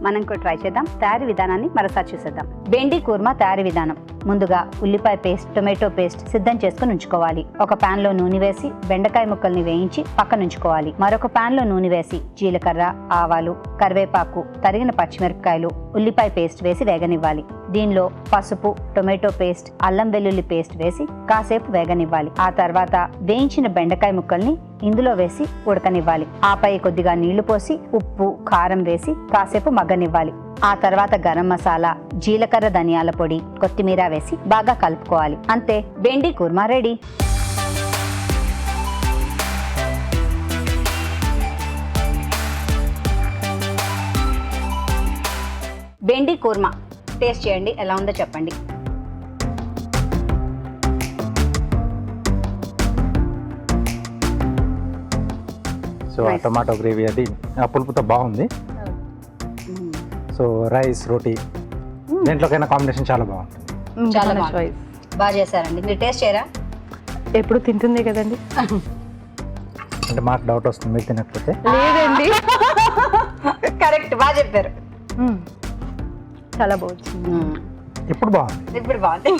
మనం కూడా ట్రై చేద్దాం. తయారీ విధానాన్ని మరోసారి చూసేద్దాం. బెండి కుర్మా తయారీ విధానం. ముందుగా ఉల్లిపాయ పేస్ట్, టొమాటో పేస్ట్ సిద్ధం చేసుకుని ఉంచుకోవాలి. ఒక పాన్ లో నూనె వేసి బెండకాయ ముక్కల్ని వేయించి పక్కన ఉంచుకోవాలి. మరొక పాన్ లో నూనె వేసి జీలకర్ర, ఆవాలు, కరివేపాకు, తరిగిన పచ్చిమిరపకాయలు, ఉల్లిపాయ పేస్ట్ వేసి వేగనివ్వాలి. దీనిలో పసుపు, టొమాటో పేస్ట్, అల్లం వెల్లుల్లి పేస్ట్ వేసి కాసేపు వేగనివ్వాలి. ఆ తర్వాత వేయించిన బెండకాయ ముక్కల్ని ఇందులో వేసి ఉడకనివ్వాలి. ఆపై కొద్దిగా నీళ్లు పోసి ఉప్పు, కారం వేసి కాసేపు మగ్గనివ్వాలి. ఆ తర్వాత గరం మసాలా, జీలకర్ర, ధనియాల పొడి, కొత్తిమీర వేసి బాగా కలుపుకోవాలి. అంతే, బెండి కుర్మా రెడీ. బెండి కుర్మా టేస్ట్ చేయండి, ఎలా ఉందో చెప్పండి. సో ఆ టమాటో గ్రేవీ అది ఆ పులుపుతో బాగుంది. సో రైస్, రోటీ దేంట్లోకైనా కాంబినేషన్ చాలా బాగుంటుంది. చాలా మన బాగుంది. చాయిస్. బాగా చేశారండి. మీరు టేస్ట్ చేయరా? ఎప్పుడు తింటుందే కదండి. అంటే మాకు డౌట్ వస్తుంది మీరు తినకపోతే. లేదండి, కరెక్ట్, బాగా చెప్పారు. చాలా బాగుంది. ఇప్పుడు బాగుంది. ఇప్పుడు బాగుంది.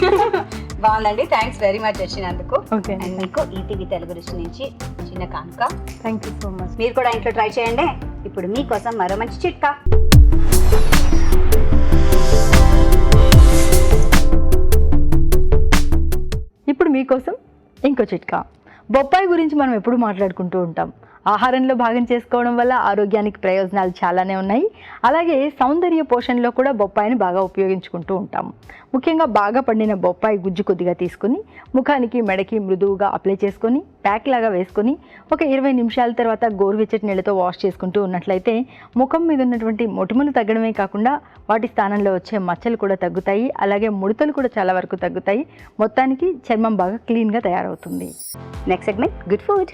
బాగుందండి. థ్యాంక్స్ వెరీ మచ్ వచ్చినందుకు. ఓకే, అండ్ మీకు ఈటీవీ తెలుగు రుచి నుంచి చిన్న కానుక. Thank you so much. మీరు కూడా ఇంట్లో ట్రై చేయండి. ఇప్పుడు మీకోసం మరో మంచి చిట్కా. ఇప్పుడు మీకోసం ఇంకో చిట్కా. బొప్పాయి గురించి మనం ఎప్పుడు మాట్లాడుకుంటూ ఉంటాం. ఆహారంలో భాగం చేసుకోవడం వల్ల ఆరోగ్యానికి ప్రయోజనాలు చాలానే ఉన్నాయి. అలాగే సౌందర్య పోషణలో కూడా బొప్పాయిని బాగా ఉపయోగించుకుంటూ ఉంటాం. ముఖ్యంగా బాగా పండిన బొప్పాయి గుజ్జు కొద్దిగా తీసుకుని ముఖానికి, మెడకి మృదువుగా అప్లై చేసుకొని ప్యాక్ లాగా వేసుకొని ఒక 20 నిమిషాల తర్వాత గోరువెచ్చటి నీళ్ళతో వాష్ చేసుకుంటూ ఉన్నట్లయితే ముఖం మీద ఉన్నటువంటి మొటిమలు తగ్గడమే కాకుండా వాటి స్థానంలో వచ్చే మచ్చలు కూడా తగ్గుతాయి. అలాగే ముడతలు కూడా చాలా వరకు తగ్గుతాయి. మొత్తానికి చర్మం బాగా క్లీన్గా తయారవుతుంది. Next segment good food.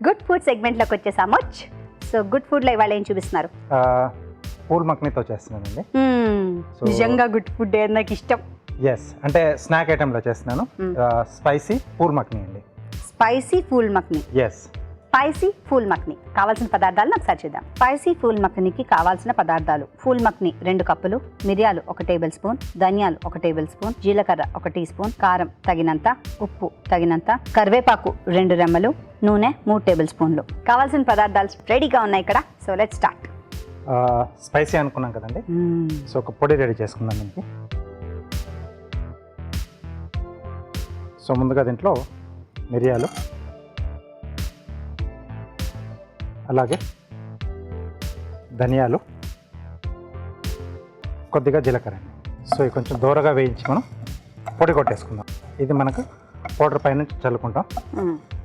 Good food సెగ్మెంట్లోకి వచ్చేసాము. సో గుడ్ ఫుడ్లో ఇవాళ ఏం చూపిస్తున్నారు? పూల్ మక్నీతో చేస్తున్నానండి. So- నిజంగా గుడ్ ఫుడ్ నాకు ఇష్టం. ఎస్, అంటే స్నాక్ ఐటెంలో చేస్తున్నాను. స్పైసీ పూల్ మక్నీ అండి. Spicy phool makhni. Yes, spicy phool makhni కావాల్సిన పదార్థాలు నాకు సర్చ్ చేద్దాం. స్పైసీ ఫూల్ మక్నికి కావాల్సిన పదార్థాలు: ఫూల్ మక్ని 2 కప్పులు, మిరియాలు 1 టేబుల్ స్పూన్, ధనియాలు 1 టేబుల్ స్పూన్, జీలకర్ర 1 టీ స్పూన్, కారం తగినంత, ఉప్పు తగినంత, కరివేపాకు 2 రెమ్మలు, నూనె 3 టేబుల్ స్పూన్లు. కావాల్సిన పదార్థాలు రెడీగా ఉన్నాయి ఇక్కడ. So let's start. స్పైసీ అనుకున్నాం కదండి. సో ఒక పొడి రెడీ చేసుకుందాం దీనికి. సో ముందుగా దీంట్లో మిరియాలు, అలాగే ధనియాలు, కొద్దిగా జీలకర్ర అండి. సో ఇది కొంచెం దూరగా వేయించి మనం పొడి కొట్టేసుకుందాం. ఇది మనకు పౌడర్ పైన చల్లుకుంటాం.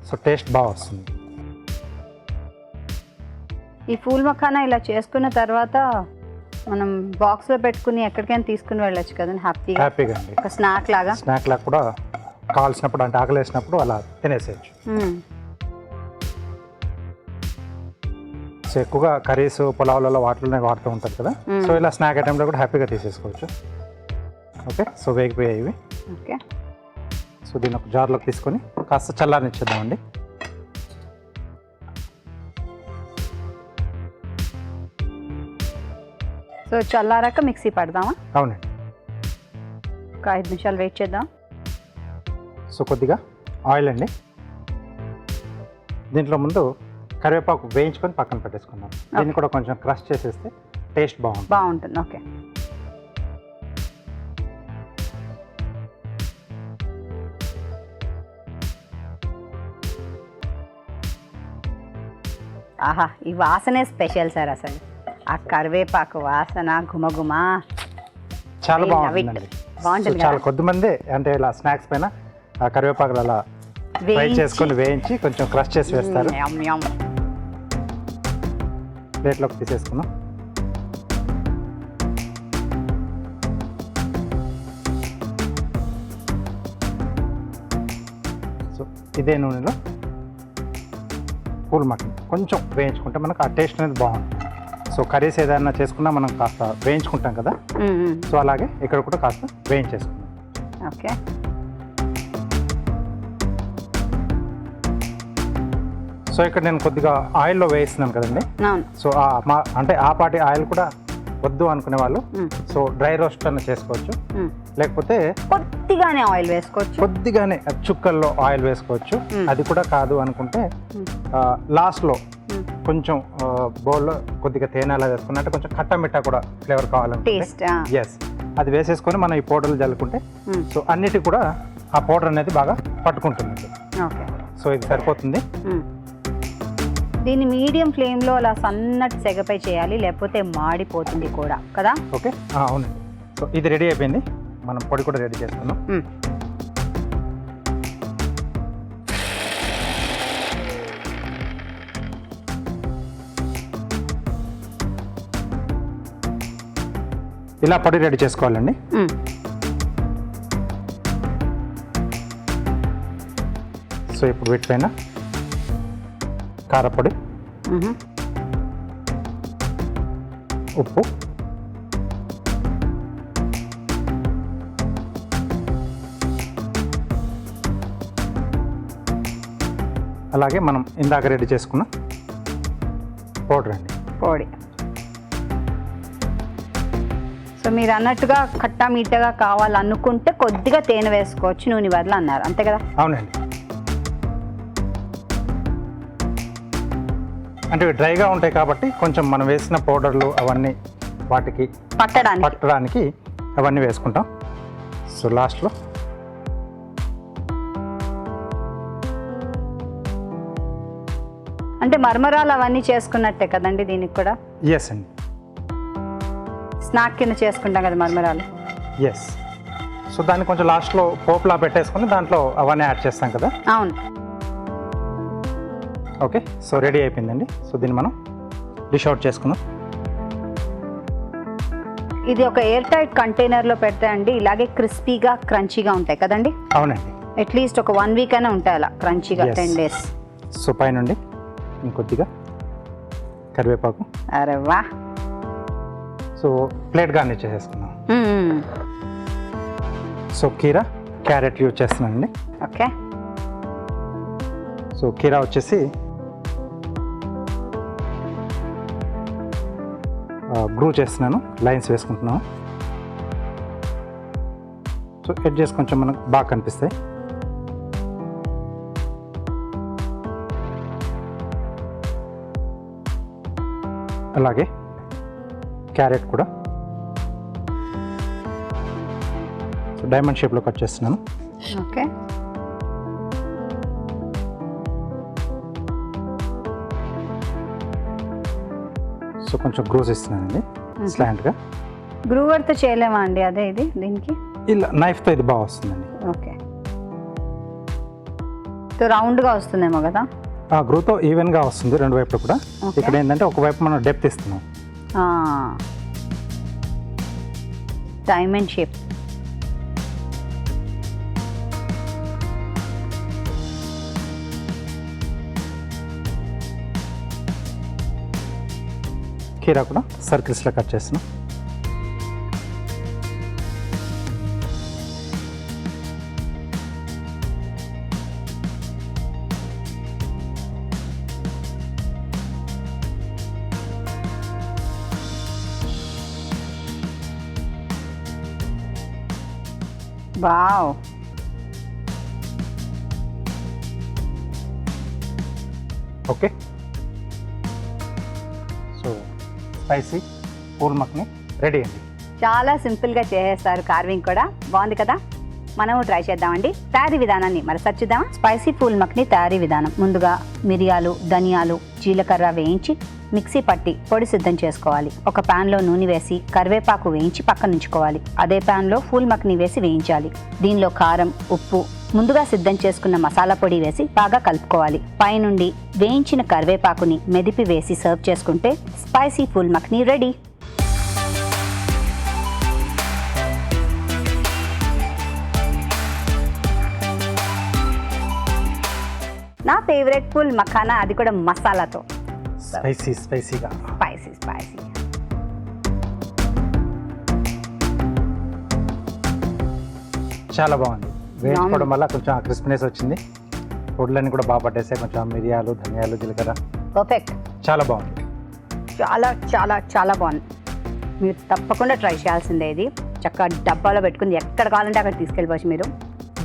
సో టేస్ట్ బాగా వస్తుంది. ఈ ఫూల్ మఖానా ఇలా చేసుకున్న తర్వాత మనం బాక్స్లో పెట్టుకుని ఎక్కడికైనా తీసుకుని వెళ్ళొచ్చు కదండి హ్యాపీగా. హ్యాపీగా అండి. ఒక స్నాక్ లాగా. స్నాక్ లాగా కూడా కావాల్సినప్పుడు, అంటే ఆకలి వేసినప్పుడు అలా తినేసేయచ్చు. సో ఎక్కువగా కర్రీస్, పులావులలో వాటిలోనే వాడుతూ ఉంటారు కదా. సో ఇలా స్నాక్ ఐటెంలో కూడా హ్యాపీగా తీసేసుకోవచ్చు. ఓకే, సో వేగిపోయాయి ఇవి. ఓకే, సో దీన్ని ఒక జార్లోకి తీసుకొని కాస్త చల్లారనిచ్చేద్దామండి. సో చల్లారాక మిక్సీ పడదామా? అవునండి. ఒక 5 నిమిషాలు వెయిట్ చేద్దాం. సో కొద్దిగా ఆయిల్ అండి. దీంట్లో ముందు కరివేపాకు వేయించుకొని పక్కన పెట్టేసుకుందాం. దీన్ని కూడా కొంచెం క్రష్ చేసేస్తే టేస్ట్ బాగుంటుంది. ఓకే, ఆహా, ఈ వాసనే స్పెషల్ సార్. అసలు ఆ కరివేపాకు వాసన గుమగుమ చాలా I love it. బాగుంటుందండి. బాగుంటుంది So, చాలా కదా? కొద్దిమంది అంటే ఇలా స్నాక్స్ పైన ఆ కరివేపాకులు అలా ఫ్రై వేయించి. చేసుకొని వేయించి కొంచెం క్రష్ చేసి వేస్తారు. యమ్ యమ్. ప్లేట్లోకి తీసేసుకున్నాం. సో ఇదే నూనెలో పూల్ మటన్ కొంచెం వేయించుకుంటే మనకు ఆ టేస్ట్ అనేది బాగుంటుంది. సో కర్రీస్ ఏదైనా చేసుకున్నా మనం కాస్త వేయించుకుంటాం కదా, సో అలాగే ఇక్కడ కూడా కాస్త వేయించేసుకున్నాం. ఓకే. సో ఇక్కడ నేను కొద్దిగా ఆయిల్లో వేయిస్తున్నాను కదండి. అవును. సో అంటే ఆ పాటి ఆయిల్ కూడా వద్దు అనుకునే వాళ్ళు సో డ్రై రోస్ట్ అన్న చేసుకోవచ్చు, లేకపోతే కొద్దిగానే ఆయిల్ వేసుకోవచ్చు. కొద్దిగానే చుక్కల్లో ఆయిల్ వేసుకోవచ్చు. అది కూడా కాదు అనుకుంటే లాస్ట్లో కొంచెం బౌల్లో కొద్దిగా తేనె అలా వేసుకున్నట్టు కొంచెం కట్టమిట్టా కూడా ఫ్లేవర్ కావాలనుకుంటే టేస్ట్. ఎస్ అది వేసేసుకొని మనం ఈ పౌడర్లు జల్లుకుంటే సో అన్నిటికి కూడా ఆ పౌడర్ అనేది బాగా పట్టుకుంటుంది. ఓకే. సో ఇది సరిపోతుంది. దీన్ని మీడియం ఫ్లేమ్లో అలా సన్నటి సెగపై చేయాలి, లేకపోతే మాడిపోతుంది కూడా కదా. ఓకే, అవునండి. సో ఇది రెడీ అయిపోయింది. మనం పొడి కూడా రెడీ చేసుకున్నాం. ఇలా పొడి రెడీ చేసుకోవాలండి. సో ఇప్పుడు వీటిపైన కారపొడి, ఉప్పు, అలాగే మనం ఇందాక రెడీ చేసుకున్న పౌడర్ అండి. పొడి. సో మీరు అన్నట్టుగా కట్టా మీటగా కావాలనుకుంటే కొద్దిగా తేనె వేసుకోవచ్చు, నూనె బదులు అన్నారు, అంతే కదా. అవునండి. అంటే ఇవి డ్రైగా ఉంటాయి కాబట్టి కొంచెం మనం వేసిన పౌడర్లు అవన్నీ వాటికి పట్టడానికి అవన్నీ వేసుకుంటాం. సో లాస్ట్లో అంటే మరమరాలు అవన్నీ చేసుకున్నట్టే కదండి దీనికి కూడా. ఎస్ అండి. స్నాక్ కింద చేసుకుంటాం కదా మరమరాలు. ఎస్. సో దాన్ని కొంచెం లాస్ట్లో పోపులా పెట్టేసుకొని దాంట్లో అవన్నీ యాడ్ చేస్తాం కదా. అవును. ఓకే, సో రెడీ అయిపోయిందండి. సో దీన్ని మనం డిష్ అవుట్ చేసుకుందాం. ఇది ఒక ఎయిర్ టైట్ కంటైనర్లో పెడితే అండి ఇలాగే క్రిస్పీగా క్రంచీగా ఉంటాయి కదండి. అవునండి. అట్లీస్ట్ ఒక 1 వీక్ అయినా ఉంటాయి అలా క్రంచీగా. Yes. 10 days. సో పైనుండి ఇంకొద్దిగా కరివేపాకు. అరే వా. సో ప్లేట్ గార్నిష్ చేసేసుకుందాం. సో కీరా, క్యారెట్ యూజ్ చేస్తున్నానండి. ఓకే. సో కీరా వచ్చేసి గ్రూ చేస్తున్నాను, లైన్స్ వేసుకుంటున్నాను. సో ఎడ్జెస్ కొంచెం మనకు బాగా కనిపిస్తాయి. అలాగే క్యారెట్ కూడా సో డైమండ్ షేప్లో కట్ చేస్తున్నాను. ఓకే. సో కొంచెం గ్రూస్ ఇస్తున్నానండి స్లాంట్గా. గ్రూవర్తో చేయలేమా అండి అదే ఇది దీనికి? ఇలా నైఫ్తో ఇది బాగా వస్తుందండి. ఓకే. సో రౌండ్గా వస్తుందేమో కదా. గ్రూతో ఈవెన్గా వస్తుంది రెండు వైపులు కూడా. Okay. ఇక్కడ ఏంటంటే ఒకవైపు మనం డెప్త్ ఇస్తున్నాం. Diamond shape. కీరా కూడా సర్కిల్స్లో కట్ చేస్తున్నాం. Wow. Okay. So spicy phool makhni ready అండి. చాలా సింపుల్గా చేసేస్తారు. కార్వింగ్ కూడా బాగుంది కదా. మనము ట్రై చేద్దామండి. తయారీ విధానాన్ని మరోసారి చూద్దామా? స్పైసీ ఫూల్ మక్ని తయారీ విధానం. ముందుగా మిరియాలు, ధనియాలు, జీలకర్ర వేయించి మిక్సీ పట్టి పొడి సిద్ధం చేసుకోవాలి. ఒక ప్యాన్లో నూనె వేసి కరివేపాకు వేయించి పక్కన ఉంచుకోవాలి. అదే ప్యాన్లో ఫూల్ మక్ని వేసి వేయించాలి. దీనిలో కారం, ఉప్పు, ముందుగా సిద్ధం చేసుకున్న మసాలా పొడి వేసి బాగా కలుపుకోవాలి. పైనుండి వేయించిన కరివేపాకుని మెదిపి వేసి సర్వ్ చేసుకుంటే స్పైసీ ఫూల్ మక్ని రెడీ. నా ఫేవరెట్ ఫుల్ మఖానా, అది కూడా మసాలాతో. స్పైసీగా స్పైసీ చాలా బాగుంది. వేయించుకోవడం వల్ల కొంచెం క్రిస్పీనెస్ వచ్చింది. పొడులన్నీ కూడా బాగా పట్టేసాయి. కొంచెం మిరియాలు, ధనియాలు, జీలకర్ర పర్ఫెక్ట్. చాలా బాగుంది. చాలా చాలా చాలా బాగుంది. మీరు తప్పకుండా ట్రై చేయాల్సిందే. ఇది చక్కగా డబ్బాలో పెట్టుకుని ఎక్కడ కావాలంటే అక్కడ తీసుకెళ్ళిపోవచ్చు మీరు.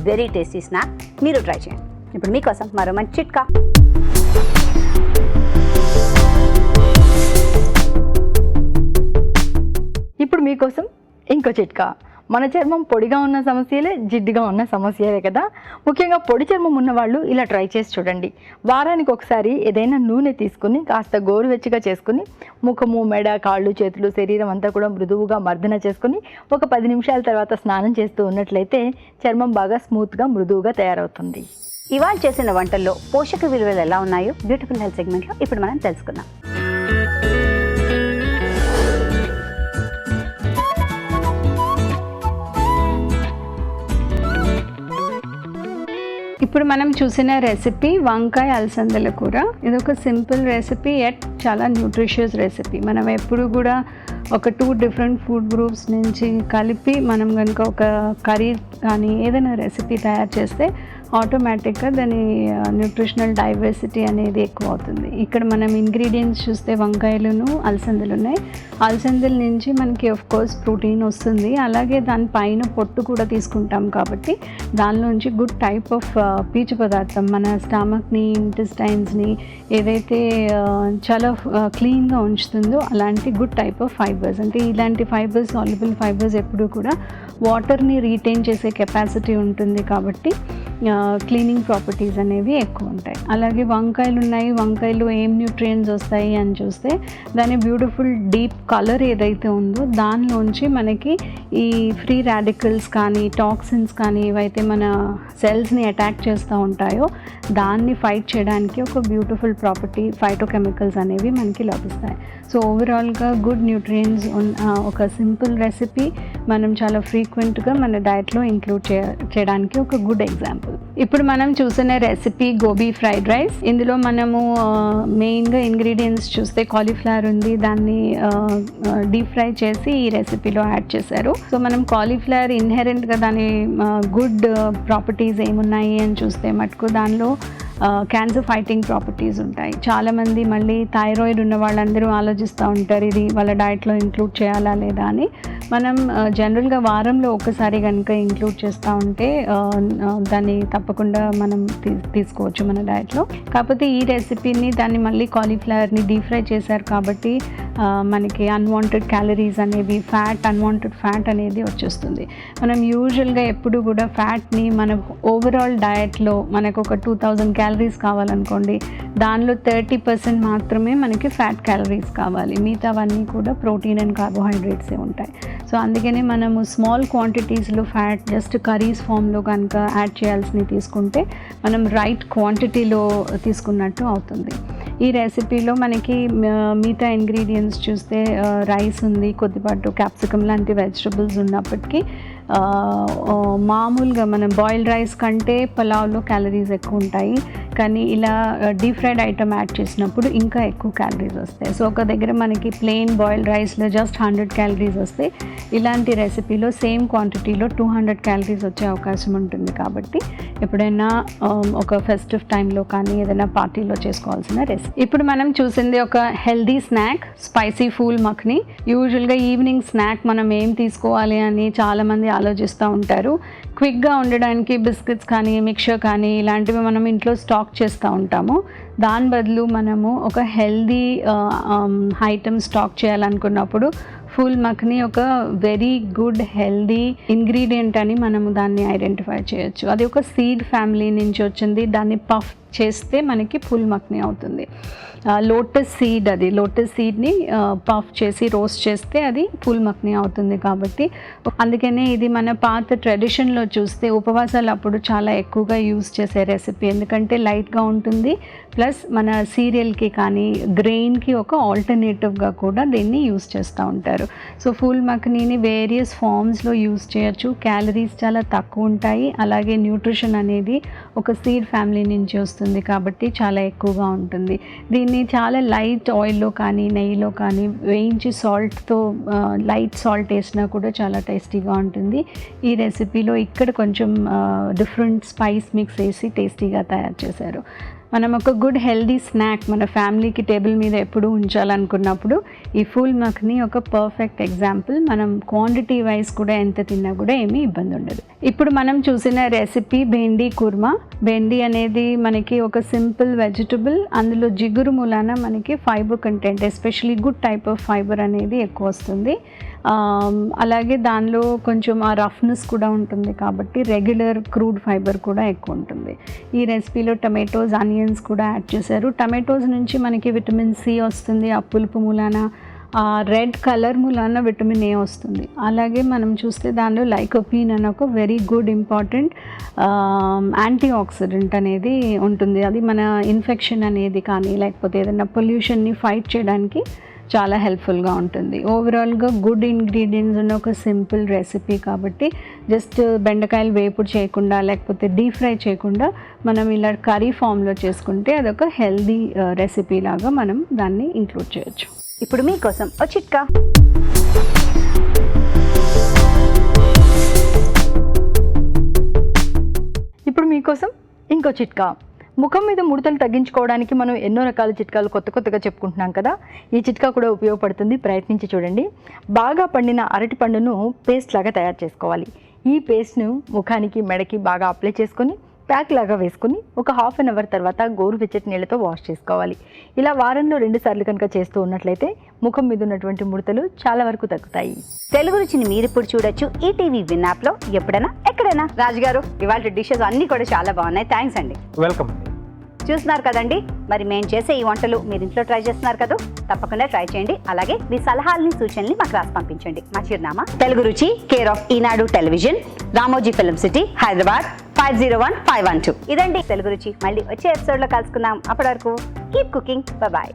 వెరీ టేస్టీ స్నాక్, మీరు ట్రై చేయండి. ఇప్పుడు మీకోసం మరో మంచి చిట్కా. ఇప్పుడు మీకోసం ఇంకో చిట్కా. మన చర్మం పొడిగా ఉన్న సమస్యలే, జిడ్డుగా ఉన్న సమస్యలే కదా. ముఖ్యంగా పొడి చర్మం ఉన్నవాళ్ళు ఇలా ట్రై చేసి చూడండి. వారానికి ఒకసారి ఏదైనా నూనె తీసుకుని కాస్త గోరువెచ్చగా చేసుకుని ముఖము, మెడ, కాళ్ళు, చేతులు, శరీరం అంతా కూడా మృదువుగా మర్దన చేసుకుని ఒక 10 నిమిషాల తర్వాత స్నానం చేస్తూ ఉన్నట్లయితే చర్మం బాగా స్మూత్గా, మృదువుగా తయారవుతుంది. ఇవాళ చేసిన వంటల్లో పోషక విలువలు ఎలా ఉన్నాయో బ్యూటిఫుల్ హెల్త్ సెగ్మెంట్లో ఇప్పుడు మనం తెలుసుకుందాం. ఇప్పుడు మనం చూసిన రెసిపీ వంకాయ అలసందల కూర. ఇది ఒక సింపుల్ రెసిపీ, ఎట్ చాలా న్యూట్రిషియస్ రెసిపీ. మనం ఎప్పుడు కూడా ఒక 2 డిఫరెంట్ ఫుడ్ గ్రూప్స్ నుంచి కలిపి మనం కనుక ఒక కర్రీ కానీ ఏదైనా రెసిపీ తయారు చేస్తే ఆటోమేటిక్గా దాని న్యూట్రిషనల్ డైవర్సిటీ అనేది ఎక్కువ అవుతుంది. ఇక్కడ మనం ఇంగ్రీడియంట్స్ చూస్తే వంకాయలను, అలసందలు ఉన్నాయి. అలసందల నుంచి మనకి ఆఫ్ కోర్స్ ప్రోటీన్ వస్తుంది, అలాగే దానిపైన పొట్టు కూడా తీసుకుంటాం కాబట్టి దానిలోంచి గుడ్ టైప్ ఆఫ్ పీచు పదార్థం మన స్టమక్ని, ఇంటెస్టైన్స్ని ఏదైతే చాలా క్లీన్గా ఉంచుతుందో అలాంటి గుడ్ టైప్ ఆఫ్ ఫైబర్స్. అంటే ఇలాంటి ఫైబర్స్, సాల్యుబుల్ ఫైబర్స్ ఎప్పుడూ కూడా వాటర్ని రీటైన్ చేసే కెపాసిటీ ఉంటుంది కాబట్టి క్లీనింగ్ ప్రాపర్టీస్ అనేవి ఎక్కువ ఉంటాయి. అలాగే వంకాయలు ఉన్నాయి. వంకాయలు ఏం న్యూట్రియంట్స్ వస్తాయి అని చూస్తే దాని బ్యూటిఫుల్ డీప్ కలర్ ఏదైతే ఉందో దానిలోంచి మనకి ఈ ఫ్రీ రాడికల్స్ కానీ, టాక్సిన్స్ కానీ ఏవైతే మన సెల్స్ని అటాక్ చేస్తూ ఉంటాయో దాన్ని ఫైట్ చేయడానికి ఒక బ్యూటిఫుల్ ప్రాపర్టీ ఫైటోకెమికల్స్ అనేవి మనకి లభిస్తాయి. సో ఓవరాల్గా గుడ్ న్యూట్రియంట్స్ ఒక సింపుల్ రెసిపీ మనం చాలా ఫ్రీక్వెంట్గా మన డైట్లో ఇంక్లూడ్ చేయడానికి ఒక గుడ్ ఎగ్జాంపుల్. ఇప్పుడు మనం చూసిన రెసిపీ గోబీ ఫ్రైడ్ రైస్. ఇందులో మనము మెయిన్గా ఇంగ్రీడియంట్స్ చూస్తే కాలీఫ్లవర్ ఉంది, దాన్ని డీప్ ఫ్రై చేసి ఈ రెసిపీలో యాడ్ చేశారు. సో మనం కాలీఫ్లవర్ ఇన్హెరెంట్గా దాని గుడ్ ప్రాపర్టీస్ ఏమున్నాయి అని చూస్తే మటుకు దానిలో క్యాన్సర్ ఫైటింగ్ ప్రాపర్టీస్ ఉంటాయి. చాలామంది మళ్ళీ థైరాయిడ్ ఉన్న వాళ్ళందరూ ఆలోచిస్తూ ఉంటారు ఇది వాళ్ళ డైట్లో ఇంక్లూడ్ చేయాలా లేదా అని. మనం జనరల్గా వారంలో ఒకసారి కనుక ఇంక్లూడ్ చేస్తూ ఉంటే దాన్ని తప్పకుండా మనం తీసుకోవచ్చు మన డైట్లో. కాకపోతే ఈ రెసిపీని దాన్ని మళ్ళీ కాలీఫ్లవర్ని డీప్ ఫ్రై చేశారు కాబట్టి మనకి అన్వాంటెడ్ క్యాలరీస్ అనేవి, అన్వాంటెడ్ ఫ్యాట్ అనేది వచ్చేస్తుంది. మనం యూజువల్గా ఎప్పుడు కూడా ఫ్యాట్ని మన ఓవరాల్ డయట్లో మనకు ఒక 2000 క్యాలరీస్ కావాలనుకోండి, దానిలో 30% మాత్రమే మనకి ఫ్యాట్ క్యాలరీస్ కావాలి. మిగతావన్నీ కూడా ప్రోటీన్ అండ్ కార్బోహైడ్రేట్సే ఉంటాయి. సో అందుకనే మనము స్మాల్ క్వాంటిటీస్లో ఫ్యాట్ జస్ట్ కర్రీస్ ఫామ్లో కనుక యాడ్ చేయాల్సినవి తీసుకుంటే మనం రైట్ క్వాంటిటీలో తీసుకున్నట్టు అవుతుంది. ఈ రెసిపీలో మనకి మిగతా ఇంగ్రీడియంట్స్ చూస్తే రైస్ ఉంది, కొద్దిపాటు క్యాప్సికమ్ లాంటి వెజిటబుల్స్ ఉన్నప్పటికీ మామూలుగా మనం బాయిల్డ్ రైస్ కంటే పలావ్లో క్యాలరీస్ ఎక్కువ ఉంటాయి. కానీ ఇలా డీప్ ఫ్రైడ్ ఐటమ్ యాడ్ చేసినప్పుడు ఇంకా ఎక్కువ క్యాలరీస్ వస్తాయి. సో ఒక దగ్గర మనకి ప్లెయిన్ బాయిల్డ్ రైస్లో జస్ట్ 100 క్యాలరీస్ వస్తే ఇలాంటి రెసిపీలో సేమ్ క్వాంటిటీలో 200 క్యాలరీస్ వచ్చే అవకాశం ఉంటుంది. కాబట్టి ఎప్పుడైనా ఒక ఫెస్టివ్ టైంలో కానీ ఏదైనా పార్టీలో చేసుకోవాల్సిన రెసిపీ. ఇప్పుడు మనం చూసింది ఒక హెల్దీ స్నాక్, స్పైసీ ఫూల్ మక్ని. యూజువల్గా ఈవినింగ్ స్నాక్ మనం ఏం తీసుకోవాలి అని చాలామంది ఆలోచిస్తూ ఉంటారు. క్విక్గా ఉండడానికి బిస్కెట్స్ కానీ, మిక్చర్ కానీ ఇలాంటివి మనం ఇంట్లో స్టాక్ చేస్తూ ఉంటాము. దాని బదులు మనము ఒక హెల్దీ ఐటమ్ స్టాక్ చేయాలనుకున్నప్పుడు ఫూల్ మఖని ఒక వెరీ గుడ్ హెల్దీ ఇంగ్రీడియంట్ అని మనము దాన్ని ఐడెంటిఫై చేయొచ్చు. అది ఒక సీడ్ ఫ్యామిలీ నుంచి వచ్చింది. దాన్ని పఫ్ చేస్తే మనకి ఫుల్ మఖని అవుతుంది. లోటస్ సీడ్, అది లోటస్ సీడ్ని పఫ్ చేసి రోస్ట్ చేస్తే అది ఫుల్ మఖని అవుతుంది. కాబట్టి అందుకనే ఇది మన పాత ట్రెడిషన్లో చూస్తే ఉపవాసాలు అప్పుడు చాలా ఎక్కువగా యూస్ చేసే రెసిపీ. ఎందుకంటే లైట్గా ఉంటుంది, ప్లస్ మన సీరియల్కి కానీ గ్రెయిన్కి ఒక ఆల్టర్నేటివ్గా కూడా దీన్ని యూస్ చేస్తూ ఉంటారు. సో ఫుల్ మఖనీని వేరియస్ ఫామ్స్లో యూస్ చేయొచ్చు. క్యాలరీస్ చాలా తక్కువ ఉంటాయి, అలాగే న్యూట్రిషన్ అనేది ఒక సీడ్ ఫ్యామిలీ నుంచి వస్తుంది కాబట్టి చాలా ఎక్కువగా ఉంటుంది. దీన్ని చాలా లైట్ ఆయిల్లో కానీ నెయ్యిలో కానీ వేయించి సాల్ట్తో లైట్ సాల్ట్ వేసినా కూడా చాలా టేస్టీగా ఉంటుంది. ఈ రెసిపీలో ఇక్కడ కొంచెం డిఫరెంట్ స్పైస్ మిక్స్ వేసి టేస్టీగా తయారు చేశారు. మనం ఒక గుడ్ హెల్దీ స్నాక్ మన ఫ్యామిలీకి టేబుల్ మీద ఎప్పుడు ఉంచాలనుకున్నప్పుడు ఈ ఫూల్ మఖని ఒక పర్ఫెక్ట్ ఎగ్జాంపుల్. మనం క్వాంటిటీ వైజ్ కూడా ఎంత తిన్నా కూడా ఏమీ ఇబ్బంది ఉండదు. ఇప్పుడు మనం చూసిన రెసిపీ బెండి కుర్మా. బెండి అనేది మనకి ఒక సింపుల్ వెజిటబుల్, అందులో జిగురు మూలాన మనకి fibre content, especially good type of fibre అనేది ఎక్కువ వస్తుంది. అలాగే దానిలో కొంచెం ఆ రఫ్నెస్ కూడా ఉంటుంది కాబట్టి రెగ్యులర్ క్రూడ్ ఫైబర్ కూడా ఎక్కువ ఉంటుంది. ఈ రెసిపీలో టమాటోస్, ఆనియన్స్ కూడా యాడ్ చేశారు. టమాటోస్ నుంచి మనకి విటమిన్ సి వస్తుంది, ఆ పులుపు మూలాన రెడ్ కలర్ మూలాన విటమిన్ ఏ వస్తుంది. అలాగే మనం చూస్తే దానిలో లైకోపీన్ అని ఒక very good important anti oxidant అనేది ఉంటుంది. అది మన ఇన్ఫెక్షన్ అనేది కానీ లేకపోతే ఏదైనా పొల్యూషన్ని ఫైట్ చేయడానికి చాలా హెల్ప్ఫుల్గా ఉంటుంది. ఓవరాల్గా గుడ్ ఇంగ్రీడియంట్స్ ఉన్న ఒక సింపుల్ రెసిపీ కాబట్టి జస్ట్ బెండకాయలు వేపుడు చేయకుండా లేకపోతే డీప్ ఫ్రై చేయకుండా మనం ఇలా కర్రీ ఫామ్లో చేసుకుంటే అదొక హెల్దీ రెసిపీ లాగా మనం దాన్ని ఇంక్లూడ్ చేయొచ్చు. ఇప్పుడు మీకోసం ఓ చిట్కా. ఇప్పుడు మీకోసం ఇంకో చిట్కా. ముఖం మీద ముడతలు తగ్గించుకోవడానికి మనం ఎన్నో రకాల చిట్కాలు కొత్తగా చెప్పుకుంటున్నాం కదా. ఈ చిట్కా కూడా ఉపయోగపడుతుంది, ప్రయత్నించి చూడండి. బాగా పండిన అరటి పండును పేస్ట్ లాగా తయారు చేసుకోవాలి. ఈ పేస్ట్ను ముఖానికి, మెడకి బాగా అప్లై చేసుకొని ప్యాక్ లాగా వేసుకొని ఒక హాఫ్ అన్ అవర్ తర్వాత గోరువెచ్చటి నీళ్ళతో వాష్ చేసుకోవాలి. ఇలా వారంలో 2 సార్లు కనుక చేస్తూ ఉన్నట్లయితే ముఖం మీద ఉన్నటువంటి ముడతలు చాలా వరకు తగ్గుతాయి. తెలుగు రుచిని మీరు ఇప్పుడు చూడొచ్చు ఈటీవీ విన్ యాప్లో ఎప్పుడైనా ఎక్కడైనా. రాజుగారు, ఇవాళ డిషెస్ అన్నీ కూడా చాలా బాగున్నాయి. థ్యాంక్స్ అండి. వెల్కమ్. చూస్తున్నారు కదండి, మరి మేము చేసే ఈ వంటలు మీరు ఇంట్లో ట్రై చేస్తున్నారు కదా, తప్పకుండా ట్రై చేయండి. అలాగే మీ సలహాలని, సూచనల్ని మాకు రాసి పంపించండి. మా చిరునామా తెలుగు రుచి, care of Eenadu television, Ramoji film city, Hyderabad 501512. ఇదండి తెలుగు రుచి. మళ్ళీ వచ్చే ఎపిసోడ్లో కలుసుకుందాం. అప్పటి వరకు కీప్ కుకింగ్. బాయ్.